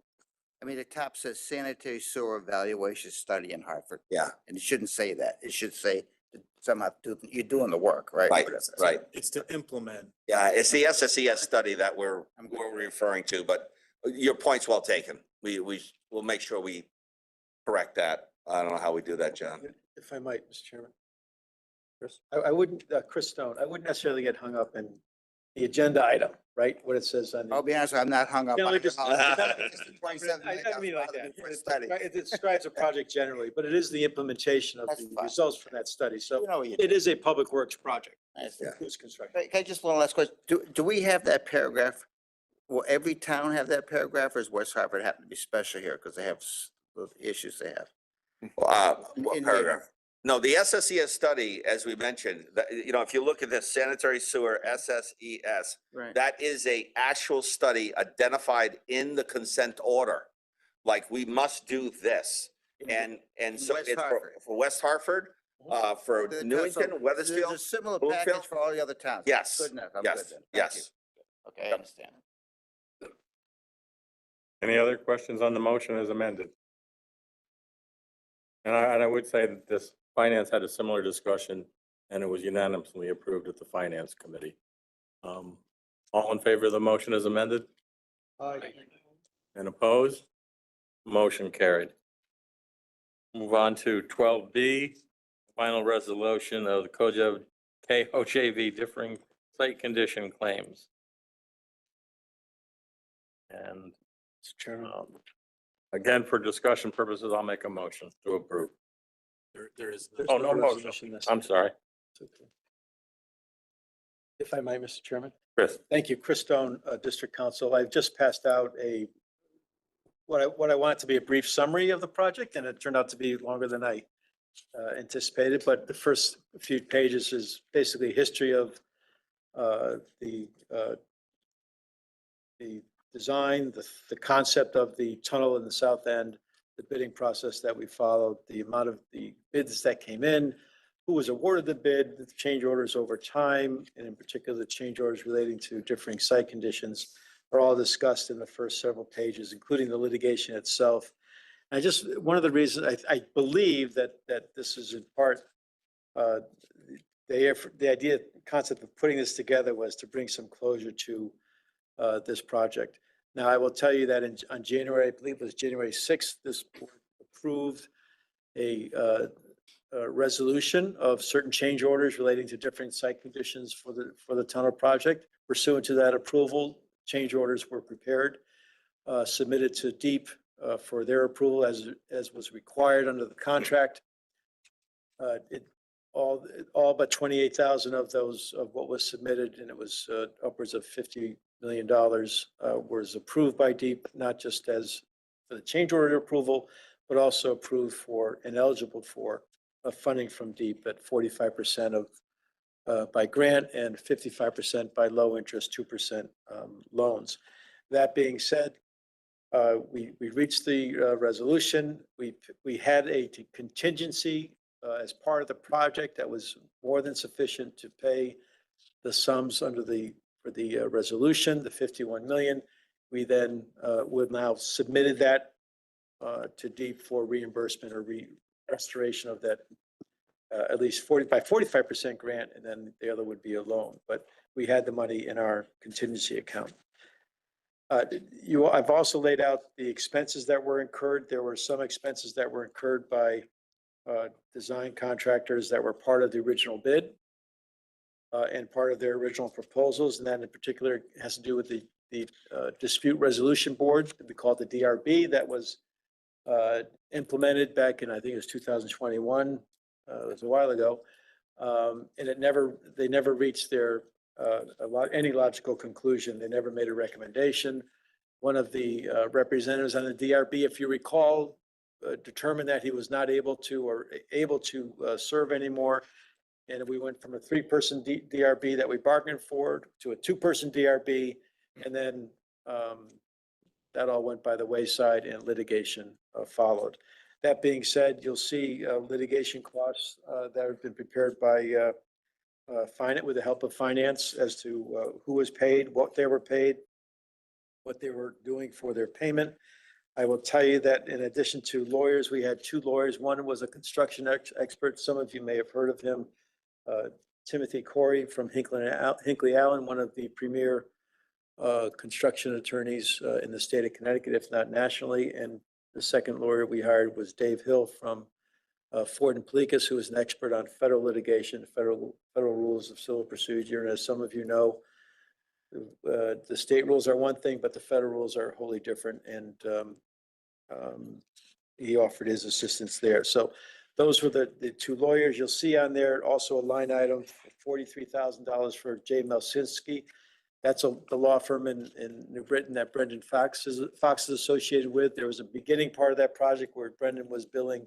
I mean, the top says sanitary sewer evaluation study in Hartford. Yeah, And it shouldn't say that. It should say somehow you're doing the work, right? right, right. It's to implement. Yeah, it's the SSES study that we're referring to, but your point's well taken. We'll make sure we correct that. I don't know how we do that, John. If I might, Mr. Chairman. Chris, I wouldn't, Chris Stone, I wouldn't necessarily get hung up in the agenda item, right? What it says on. I'll be honest, I'm not hung up. Yeah, on like it. just- It's the 27 I don't mean like that. for a study. It describes a project generally, but it is the implementation of That's the fine. results from that study. So You know what you it is a public works project. I understand. Includes construction. Can I just one last question? Do we have that paragraph? Will every town have that paragraph, or is West Hartford happen to be special here because they have the issues they have? What In the- paragraph? No, the SSES study, as we mentioned, that, you know, if you look at this sanitary sewer SSES, Right. that is a actual study identified in the consent order. Like, we must do this. And so West it's Hartford. for West Hartford, for The- so Newington, There's Weathersfield. a similar Bloomfield? package for all the other towns. Yes, Good enough. I'm yes, good then. Thank yes. you. Okay, I understand. Any other questions on the motion as amended? And I would say that this finance had a similar discussion and it was unanimously approved at the finance committee. All in favor of the motion as amended and opposed? Motion carried. Move on to 12B, final resolution of the KOJV differing site condition claims. And again, for discussion purposes, I'll make a motion to approve. There is. Oh, no motion. resolution this- I'm sorry, If I might, Mr. Chairman. Chris. Thank you, Chris Stone, District Council. I've just passed out what I want to be a brief summary of the project, and it turned out to be longer than I anticipated. But the first few pages is basically history of the design, the concept of the tunnel in the south end, the bidding process that we followed, the amount of the bids that came in, who was awarded the bid, the change orders over time, and in particular, the change orders relating to differing site conditions are all discussed in the first several pages, including the litigation itself. And one of the reasons I believe that this is in part, the idea, concept of putting this together was to bring some closure to this project. Now, I will tell you that on January, I believe it was January 6th, this board approved a resolution of certain change orders relating to different site conditions for the tunnel project. Pursuant to that approval, change orders were prepared, submitted to DEEP for their approval as was required under the contract. All but 28,000 of what was submitted, and it was upwards of $50 million, was approved by DEEP, not just as for the change order approval, but also approved for and eligible for funding from DEEP at 45% of by grant and 55% by low interest 2% loans. That being said, we reached the resolution. We had a contingency as part of the project that was more than sufficient to pay the sums under for the resolution, the 51 million. We then would now submitted that to DEEP for reimbursement or restoration of that at least 45% grant, and then the other would be a loan. But we had the money in our contingency account. I've also laid out the expenses that were incurred. There were some expenses that were incurred by design contractors that were part of the original bid and part of their original proposals. And that in particular has to do with the dispute resolution board, we call it the DRB, that was implemented back in, I think it was 2021. It was a while ago. And they never reached any logical conclusion. They never made a recommendation. One of the representatives on the DRB, if you recall, determined that he was not able to serve anymore. And we went from a 3-person DRB that we bargained for to a 2-person DRB. And then that all went by the wayside and litigation followed. That being said, you'll see litigation costs that have been prepared by with the help of finance as to who was paid, what they were paid, what they were doing for their payment. I will tell you that in addition to lawyers, we had 2 lawyers. One was a construction expert. Some of you may have heard of him, Timothy Corey from Hinckley Allen, one of the premier construction attorneys in the state of Connecticut, if not nationally. And the second lawyer we hired was Dave Hill from Ford and Pelekas, who is an expert on federal litigation, federal rules of civil procedure. And as some of you know, the state rules are one thing, but the federal rules are wholly different. And he offered his assistance there. So those were the 2 lawyers. You'll see on there also a line item for $43,000 for Jay Melsinski. That's the law firm in New Britain that Brendan Fox is associated with. There was a beginning part of that project where Brendan was billing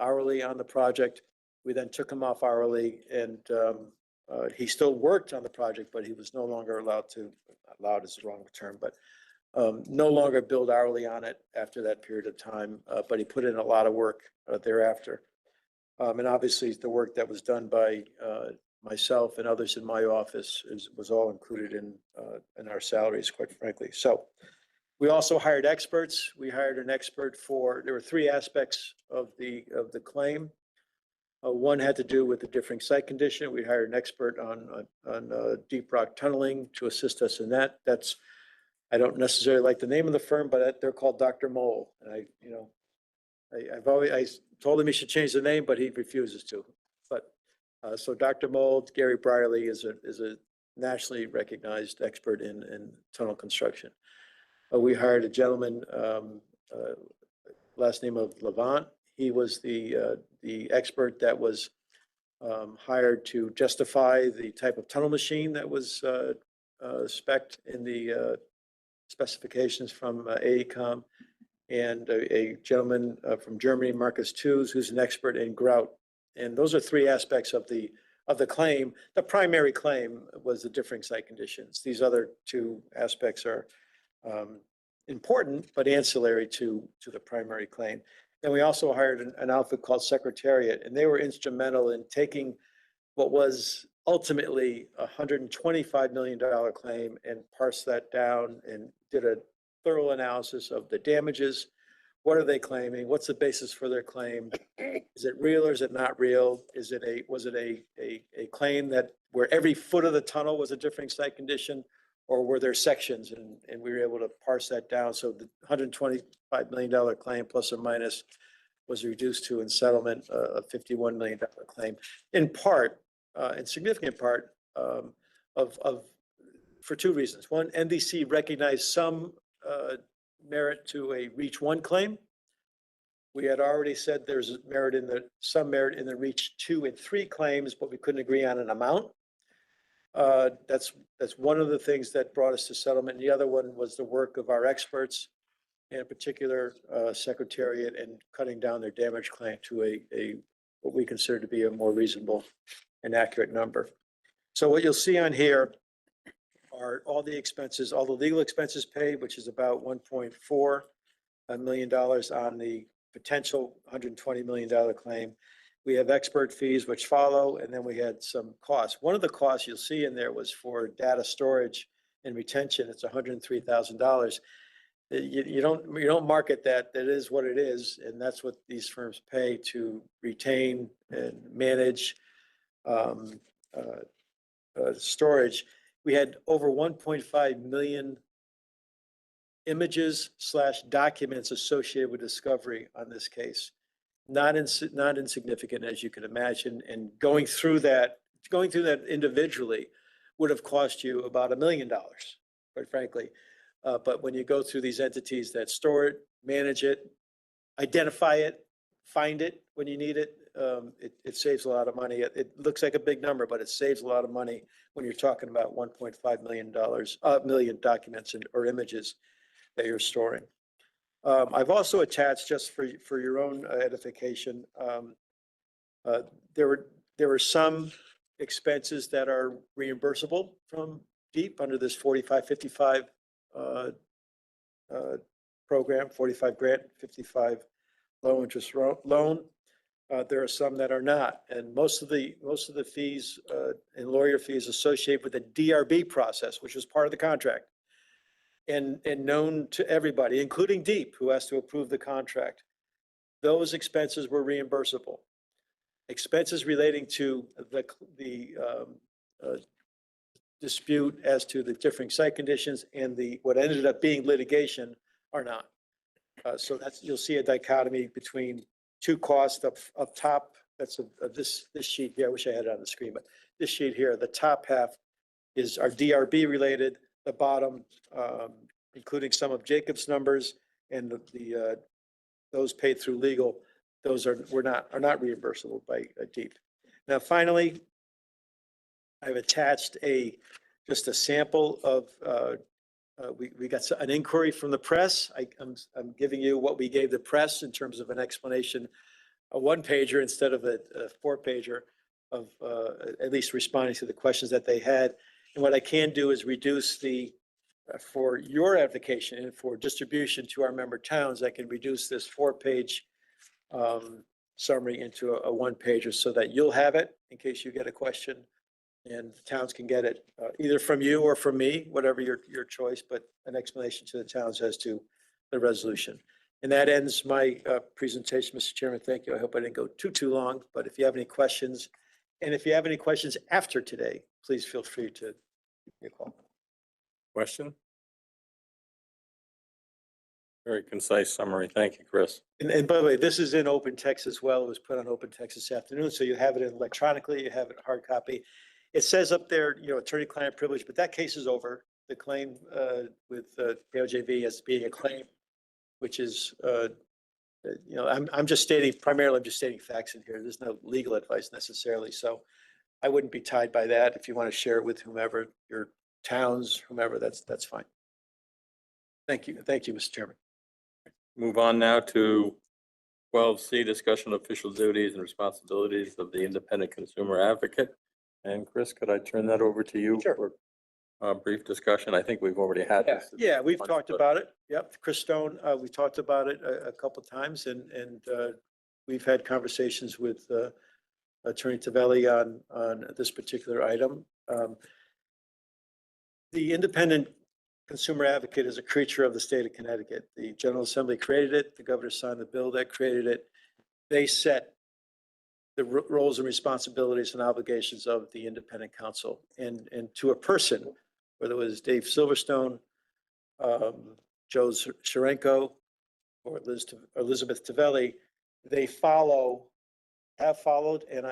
hourly on the project. We then took him off hourly, and he still worked on the project, but he was no longer allowed is the wrong term, but no longer billed hourly on it after that period of time. But he put in a lot of work thereafter. And obviously the work that was done by myself and others in my office was all included in our salaries, quite frankly. So we also hired experts. We hired an expert there were 3 aspects of the claim. One had to do with the differing site condition. We hired an expert on deep rock tunneling to assist us in that. I don't necessarily like the name of the firm, but they're called Dr. Mole. And I told him he should change the name, but he refuses to. But so Dr. Mole, Gary Brierly is a nationally recognized expert in tunnel construction. We hired a gentleman, last name of Levant. He was the expert that was hired to justify the type of tunnel machine that was spec'd in the specifications from AECOM, and a gentleman from Germany, Marcus Tews, who's an expert in grout. And those are 3 aspects of the claim. The primary claim was the differing site conditions. These other 2 aspects are important, but ancillary to the primary claim. And we also hired an outfit called Secretariat, and they were instrumental in taking what was ultimately a $125 million claim and parsed that down and did a thorough analysis of the damages. What are they claiming? What's the basis for their claim? Is it real or is it not real? Was it a claim that where every foot of the tunnel was a differing site condition, or were there sections? And we were able to parse that down. So the $125 million claim plus or minus was reduced to, in settlement, a $51 million claim, in part, in significant part, for 2 reasons. One, MDC recognized some merit to a Reach 1 claim. We had already said there's some merit in the Reach 2 and 3 claims, but we couldn't agree on an amount. That's one of the things that brought us to settlement. And the other one was the work of our experts, and in particular, Secretariat, and cutting down their damage claim to what we consider to be a more reasonable and accurate number. So what you'll see on here are all the expenses, all the legal expenses paid, which is about $1.4 million on the potential $120 million claim. We have expert fees which follow, and then we had some costs. One of the costs you'll see in there was for data storage and retention. It's $103,000. You don't market that. That is what it is, and that's what these firms pay to retain and manage storage. We had over 1.5 million images / documents associated with discovery on this case. Not insignificant, as you can imagine. And going through that individually would have cost you about $1 million, quite frankly. But when you go through these entities that store it, manage it, identify it, find it when you need it, it saves a lot of money. It looks like a big number, but it saves a lot of money when you're talking about $1.5 million documents or images that you're storing. I've also attached, just for your own edification, there were There are some expenses that are reimbursable from DEEP under this 45-55 program, 45 grant, 55 low interest loan. There are some that are not, and most of the fees and lawyer fees associated with the DRB process, which was part of the contract, and known to everybody, including DEEP, who has to approve the contract. Those expenses were reimbursable. Expenses relating to the dispute as to the differing site conditions and what ended up being litigation are not. So you'll see a dichotomy between two costs up top. That's this sheet here. I wish I had it on the screen, but this sheet here, the top half is our DRB related. The bottom, including some of Jacob's numbers and those paid through legal, those are not reimbursable by DEEP. Now, finally, I've attached just a sample of we got an inquiry from the press. I'm giving you what we gave the press in terms of an explanation, a one-pager instead of a four-pager of at least responding to the questions that they had. And what I can do is reduce for your application and for distribution to our member towns, I can reduce this four-page summary into a one-pager so that you'll have it in case you get a question. And the towns can get it either from you or from me, whatever your choice, but an explanation to the towns as to the resolution. And that ends my presentation, Mr. Chairman. Thank you. I hope I didn't go too long, but if you have any questions, and if you have any questions after today, please feel free to give me a call. Question? Very concise summary. Thank you, Chris. And by the way, this is in open text as well. It was put on open text this afternoon, so you have it electronically, you have it hard copy. It says up there, attorney-client privilege, but that case is over. The claim with AOJV as being a claim, which is, I'm just stating facts in here. There's no legal advice necessarily, so I wouldn't be tied by that. If you want to share it with whomever, your towns, whomever, that's fine. Thank you, Mr. Chairman. Move on now to 12C, discussion of official duties and responsibilities of the independent consumer advocate. And Chris, could I turn that over to you? Sure. For a brief discussion? I think we've already had this. Yeah, we've talked about it. Yep, Chris Stone, we talked about it a couple of times, and we've had conversations with Attorney Tavelli on this particular item. The independent consumer advocate is a creature of the state of Connecticut. The General Assembly created it. The governor signed the bill that created it. They set the roles and responsibilities and obligations of the independent counsel, and to a person, whether it was Dave Silverstone, Joe Sharenko, or Elizabeth Tavelli, they have followed, and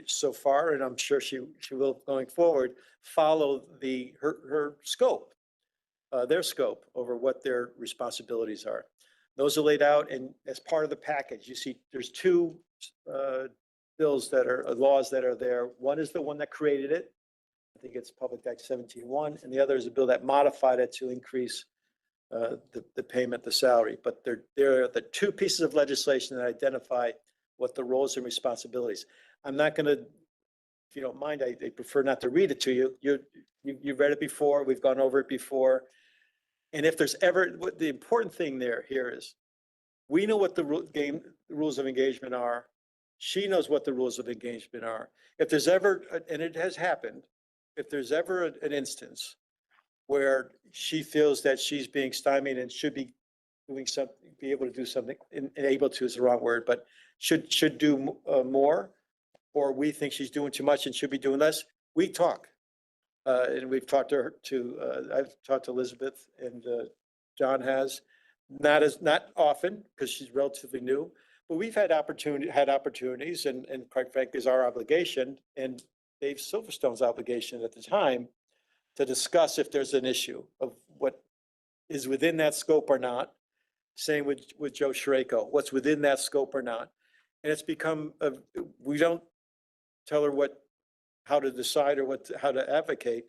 so far, and I'm sure she will going forward, follow her scope, their scope over what their responsibilities are. Those are laid out, and as part of the package, you see there's two laws that are there. One is the one that created it. I think it's Public Act 17.1, and the other is a bill that modified it to increase the payment, the salary. But there are the two pieces of legislation that identify what the roles and responsibilities. I'm not going to, if you don't mind, I prefer not to read it to you. You've read it before. We've gone over it before. And if there's ever, the important thing here is, we know what the rules of engagement are. She knows what the rules of engagement are. If there's ever, and it has happened, if there's ever an instance where she feels that she's being stymied and should be doing something, be able to do something, and able to is the wrong word, but should do more, or we think she's doing too much and should be doing less, we talk. And we've talked to her, I've talked to Elizabeth, and John has, not often, because she's relatively new, but we've had opportunities, and quite frankly, is our obligation, and Dave Silverstone's obligation at the time, to discuss if there's an issue of what is within that scope or not. Same with Joe Sharenko, what's within that scope or not. And it's become, we don't tell her how to decide or how to advocate.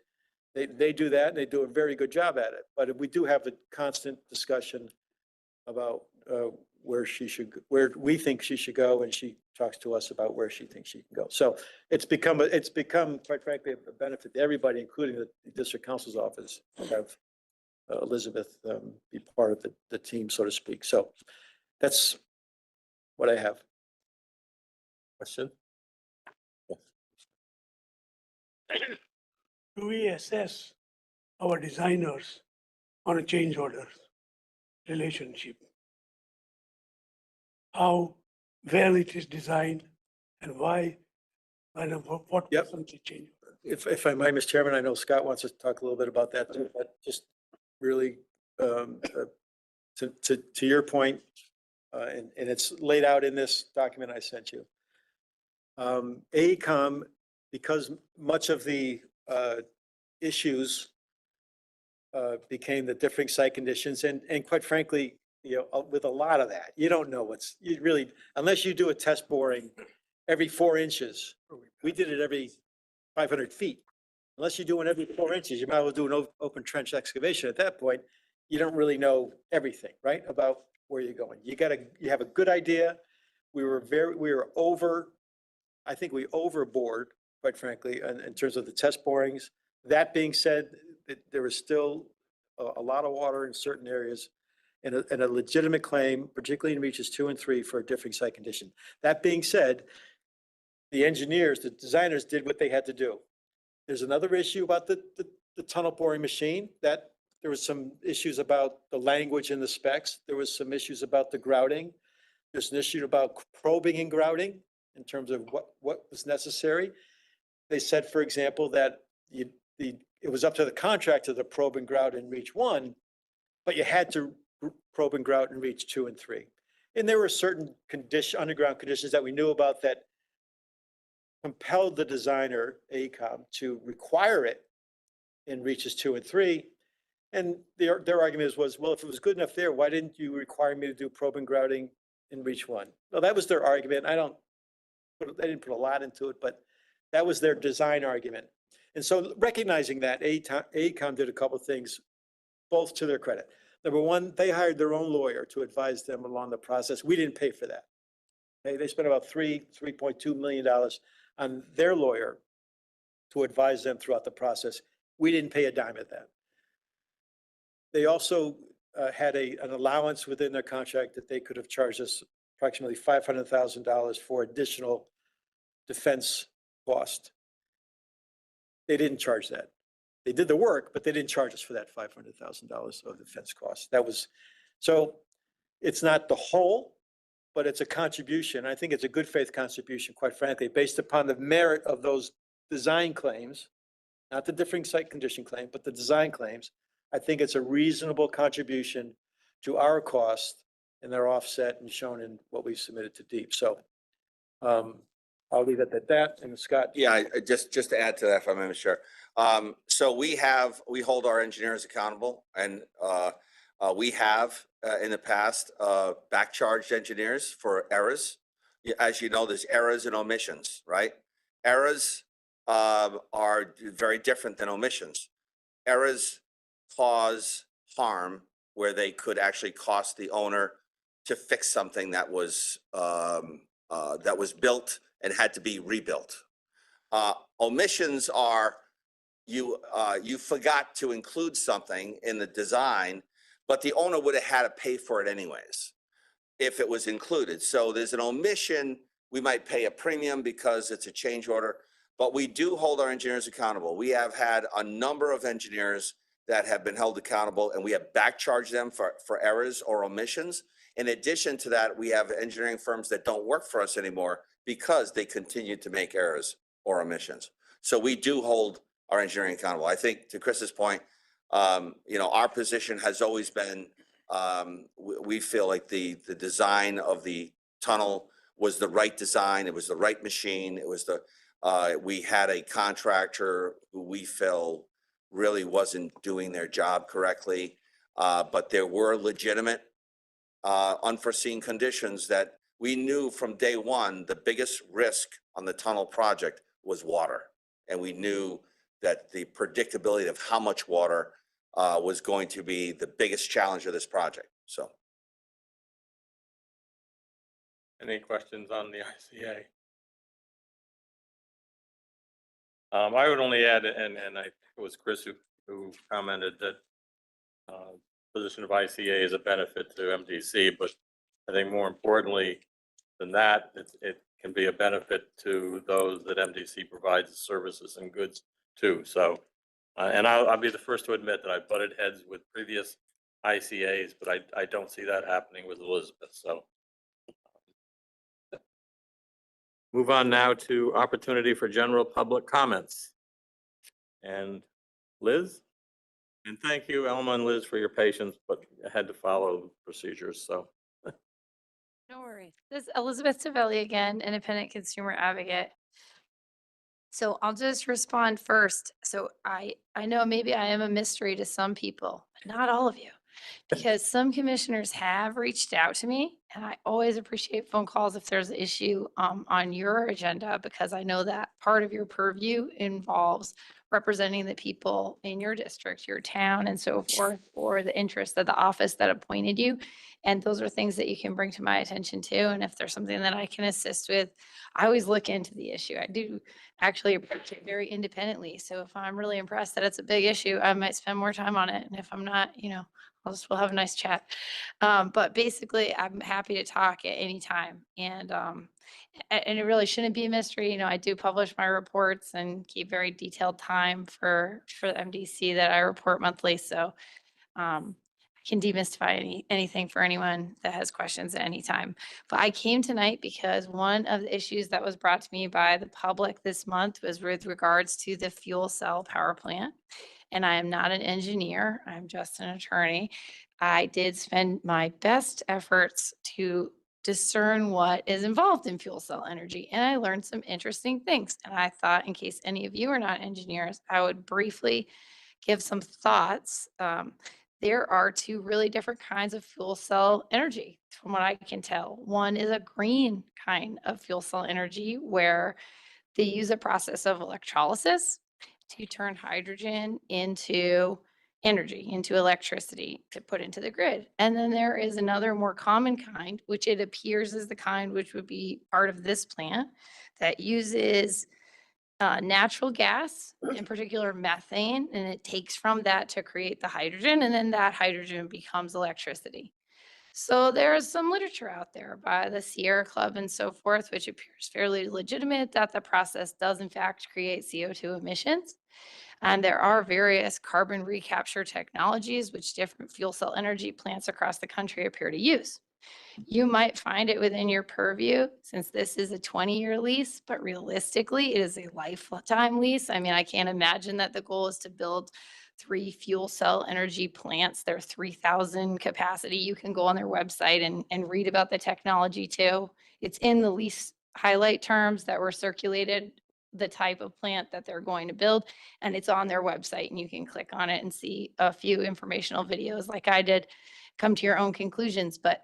They do that, and they do a very good job at it. But we do have the constant discussion about where she should, where we think she should go, and she talks to us about where she thinks she can go. So it's become, quite frankly, a benefit to everybody, including the district counsel's office, to have Elizabeth be part of the team, so to speak. So that's what I have. Question? Do we assess our designers on a change order relationship? How well it is designed and why, and what Yep. percentage change? If I might, Mr. Chairman, I know Scott wants to talk a little bit about that too, but just really to your point, and it's laid out in this document I sent you. AECOM, because much of the issues became the differing site conditions, and quite frankly, with a lot of that, you don't know you really, unless you do a test boring every 4 inches. We did it every 500 feet. Unless you're doing every 4 inches, you might as well do an open trench excavation. At that point, you don't really know everything, right, about where you're going. You have a good idea. I think we overboard, quite frankly, in terms of the test borings. That being said, there is still a lot of water in certain areas, and a legitimate claim, particularly in reaches 2 and 3, for a differing site condition. That being said, the engineers, the designers did what they had to do. There's another issue about the tunnel boring machine, that there was some issues about the language in the specs. There was some issues about the grouting. There's an issue about probing and grouting in terms of what was necessary. They said, for example, that it was up to the contractor to probe and grout in reach 1, but you had to probe and grout in reach 2 and 3. And there were certain underground conditions that we knew about that compelled the designer, AECOM, to require it in reaches 2 and 3. And their argument was, well, if it was good enough there, why didn't you require me to do probe and grouting in reach 1? Well, that was their argument. I didn't put a lot into it, but that was their design argument. And so recognizing that, AECOM did a couple of things, both to their credit. Number one, they hired their own lawyer to advise them along the process. We didn't pay for that. Okay? They spent about $3.2 million on their lawyer to advise them throughout the process. We didn't pay a dime of that. They also had an allowance within their contract that they could have charged us approximately $500,000 for additional defense cost. They didn't charge that. They did the work, but they didn't charge us for that $500,000 of defense costs. So it's not the whole, but it's a contribution. I think it's a good faith contribution, quite frankly, based upon the merit of those design claims, not the differing site condition claim, but the design claims. I think it's a reasonable contribution to our cost, and they're offset and shown in what we've submitted to DEEP. So I'll leave it at that. And Scott? Yeah, just to add to that, if I may, Mr. Chair. So we hold our engineers accountable, and we have in the past back-charged engineers for errors. As you know, there's errors and omissions, right? Errors are very different than omissions. Errors cause harm where they could actually cost the owner to fix something that was built and had to be rebuilt. Omissions are you forgot to include something in the design, but the owner would have had to pay for it anyways if it was included. So there's an omission. We might pay a premium because it's a change order, but we do hold our engineers accountable. We have had a number of engineers that have been held accountable, and we have back-charged them for errors or omissions. In addition to that, we have engineering firms that don't work for us anymore because they continue to make errors or omissions. So we do hold our engineering accountable. I think, to Chris's point, our position has always been, we feel like the design of the tunnel was the right design. It was the right machine. It was we had a contractor who we feel really wasn't doing their job correctly, but there were legitimate unforeseen conditions that we knew from day one. The biggest risk on the tunnel project was water, and we knew that the predictability of how much water was going to be the biggest challenge of this project. So Any questions on the ICA? I would only add, and it was Chris who commented that position of ICA is a benefit to MDC, but I think more importantly than that, it can be a benefit to those that MDC provides services and goods to. So, and I'll be the first to admit that I butted heads with previous ICAs, but I don't see that happening with Elizabeth. So move on now to opportunity for general public comments. And Liz? And thank you, Elma and Liz, for your patience, but I had to follow procedures, so. No worries. This is Elizabeth Tavelli again, independent consumer advocate. So I'll just respond first. So I know maybe I am a mystery to some people, but not all of you. Because some commissioners have reached out to me, and I always appreciate phone calls if there's an issue on your agenda, because I know that part of your purview involves representing the people in your district, your town, and so forth, or the interest of the office that appointed you. And those are things that you can bring to my attention too. And if there's something that I can assist with, I always look into the issue. I do actually approach it very independently. So if I'm really impressed that it's a big issue, I might spend more time on it. And if I'm not, we'll have a nice chat. But basically, I'm happy to talk at any time. And it really shouldn't be a mystery. I do publish my reports and keep very detailed time for the MDC that I report monthly. So I can demystify anything for anyone that has questions at any time. But I came tonight because one of the issues that was brought to me by the public this month was with regards to the fuel cell power plant. And I am not an engineer, I'm just an attorney. I did spend my best efforts to discern what is involved in fuel cell energy, and I learned some interesting things. And I thought, in case any of you are not engineers, I would briefly give some thoughts. There are two really different kinds of fuel cell energy, from what I can tell. One is a green kind of fuel cell energy, where they use a process of electrolysis to turn hydrogen into energy, into electricity to put into the grid. And then there is another more common kind, which it appears is the kind which would be part of this plant, that uses natural gas, in particular methane, and it takes from that to create the hydrogen, and then that hydrogen becomes electricity. So there is some literature out there by the Sierra Club and so forth, which appears fairly legitimate, that the process does in fact create CO2 emissions. And there are various carbon recapture technologies which different fuel cell energy plants across the country appear to use. You might find it within your purview, since this is a 20-year lease, but realistically it is a lifetime lease. I mean, I can't imagine that the goal is to build 3 fuel cell energy plants. They're 3,000 capacity. You can go on their website and read about the technology too. It's in the lease highlight terms that were circulated, the type of plant that they're going to build, and it's on their website, and you can click on it and see a few informational videos like I did, come to your own conclusions. But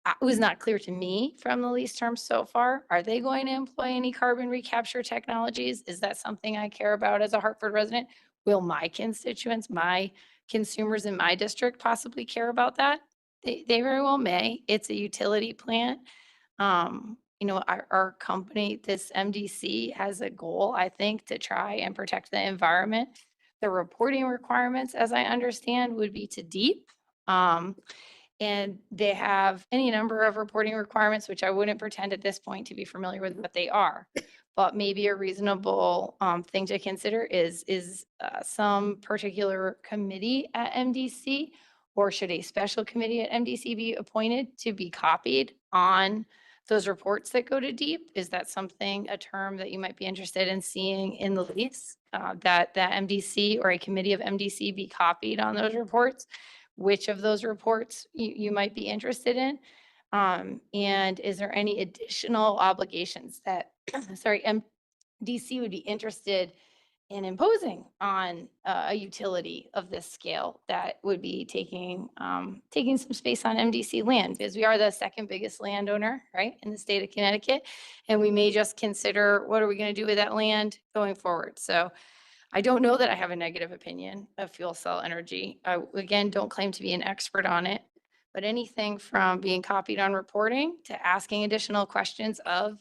it was not clear to me from the lease terms so far. Are they going to employ any carbon recapture technologies? Is that something I care about as a Hartford resident? Will my constituents, my consumers in my district possibly care about that? They very well may. It's a utility plant. Our company, this MDC, has a goal, I think, to try and protect the environment. The reporting requirements, as I understand, would be to deep. And they have any number of reporting requirements, which I wouldn't pretend at this point to be familiar with what they are. But maybe a reasonable thing to consider is some particular committee at MDC, or should a special committee at MDC be appointed to be copied on those reports that go to deep? Is that something, a term that you might be interested in seeing in the lease, that MDC or a committee of MDC be copied on those reports? Which of those reports you might be interested in? And is there any additional obligations that, MDC would be interested in imposing on a utility of this scale that would be taking some space on MDC land? Because we are the second biggest landowner, right, in the state of Connecticut. And we may just consider, what are we going to do with that land going forward? So I don't know that I have a negative opinion of fuel cell energy. I, again, don't claim to be an expert on it, But anything from being copied on reporting to asking additional questions of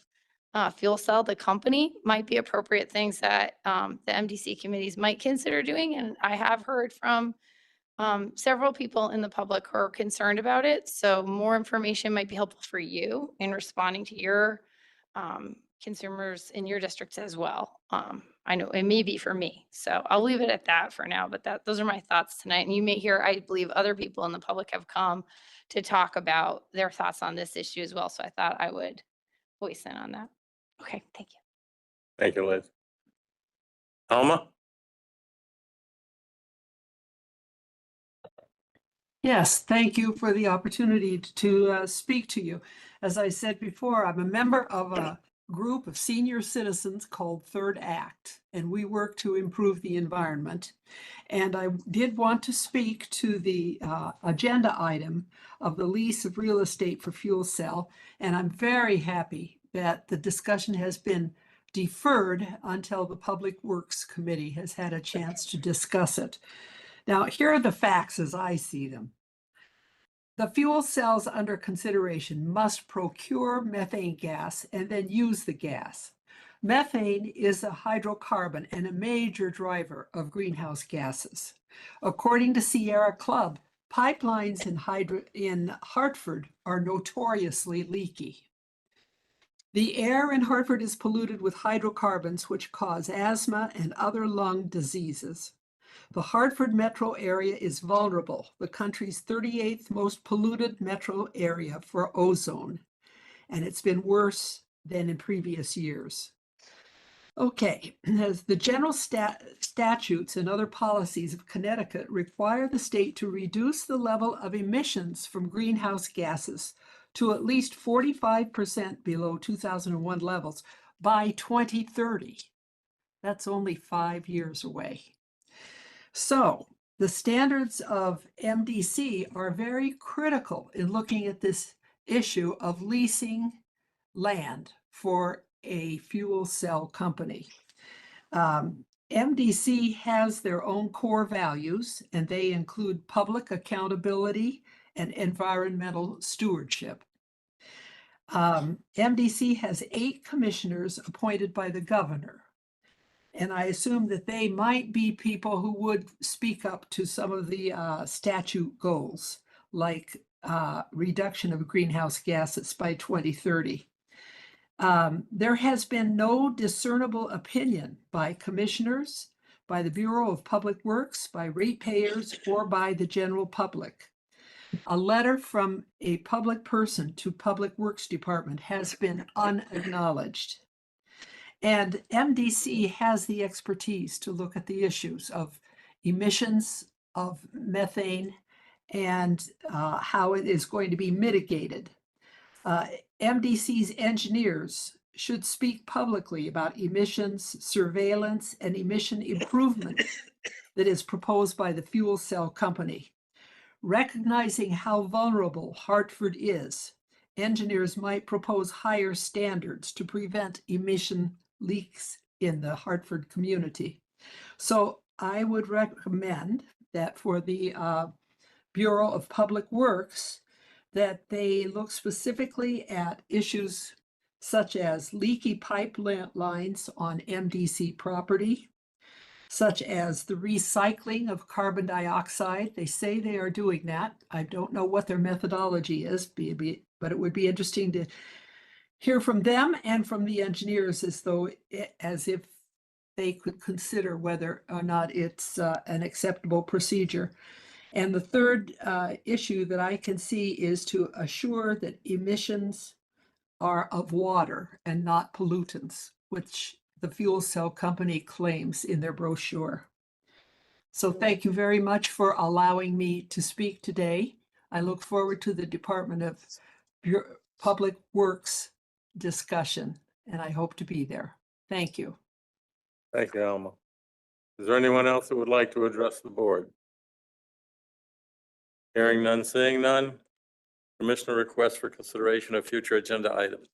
Fuel Cell, the company, might be appropriate things that the MDC committees might consider doing. And I have heard from several people in the public who are concerned about it. So more information might be helpful for you in responding to your consumers in your districts as well. I know it may be for me. So I'll leave it at that for now, but those are my thoughts tonight. And you may hear, I believe other people in the public have come to talk about their thoughts on this issue as well. So I thought I would voice in on that. Okay, thank you. Thank you, Liz. Alma? Yes, thank you for the opportunity to speak to you. As I said before, I'm a member of a group of senior citizens called Third Act, and we work to improve the environment. And I did want to speak to the agenda item of the lease of real estate for Fuel Cell, and I'm very happy that the discussion has been deferred until the Public Works Committee has had a chance to discuss it. Now, here are the facts as I see them. The fuel cells under consideration must procure methane gas and then use the gas. Methane is a hydrocarbon and a major driver of greenhouse gases. According to Sierra Club, pipelines in Hartford are notoriously leaky. The air in Hartford is polluted with hydrocarbons which cause asthma and other lung diseases. The Hartford metro area is vulnerable, the country's 38th most polluted metro area for ozone, and it's been worse than in previous years. Okay, as the general statutes and other policies of Connecticut require the state to reduce the level of emissions from greenhouse gases to at least 45% below 2001 levels by 2030. That's only 5 years away. So the standards of MDC are very critical in looking at this issue of leasing land for a fuel cell company. MDC has their own core values, and they include public accountability and environmental stewardship. MDC has 8 commissioners appointed by the governor. And I assume that they might be people who would speak up to some of the statute goals, like reduction of greenhouse gases by 2030. There has been no discernible opinion by commissioners, by the Bureau of Public Works, by ratepayers, or by the general public. A letter from a public person to Public Works Department has been unacknowledged. And MDC has the expertise to look at the issues of emissions of methane and how it is going to be mitigated. MDC's engineers should speak publicly about emissions surveillance and emission improvement that is proposed by the fuel cell company. Recognizing how vulnerable Hartford is, engineers might propose higher standards to prevent emission leaks in the Hartford community. So I would recommend that for the Bureau of Public Works, that they look specifically at issues such as leaky pipelines on MDC property, such as the recycling of carbon dioxide. They say they are doing that. I don't know what their methodology is, but it would be interesting to hear from them and from the engineers as if they could consider whether or not it's an acceptable procedure. And the third issue that I can see is to assure that emissions are of water and not pollutants, which the fuel cell company claims in their brochure. So thank you very much for allowing me to speak today. I look forward to the Department of Public Works discussion, and I hope to be there. Thank you. Thank you, Alma. Is there anyone else that would like to address the board? Hearing none, seeing none. Commissioner requests for consideration of future agenda items.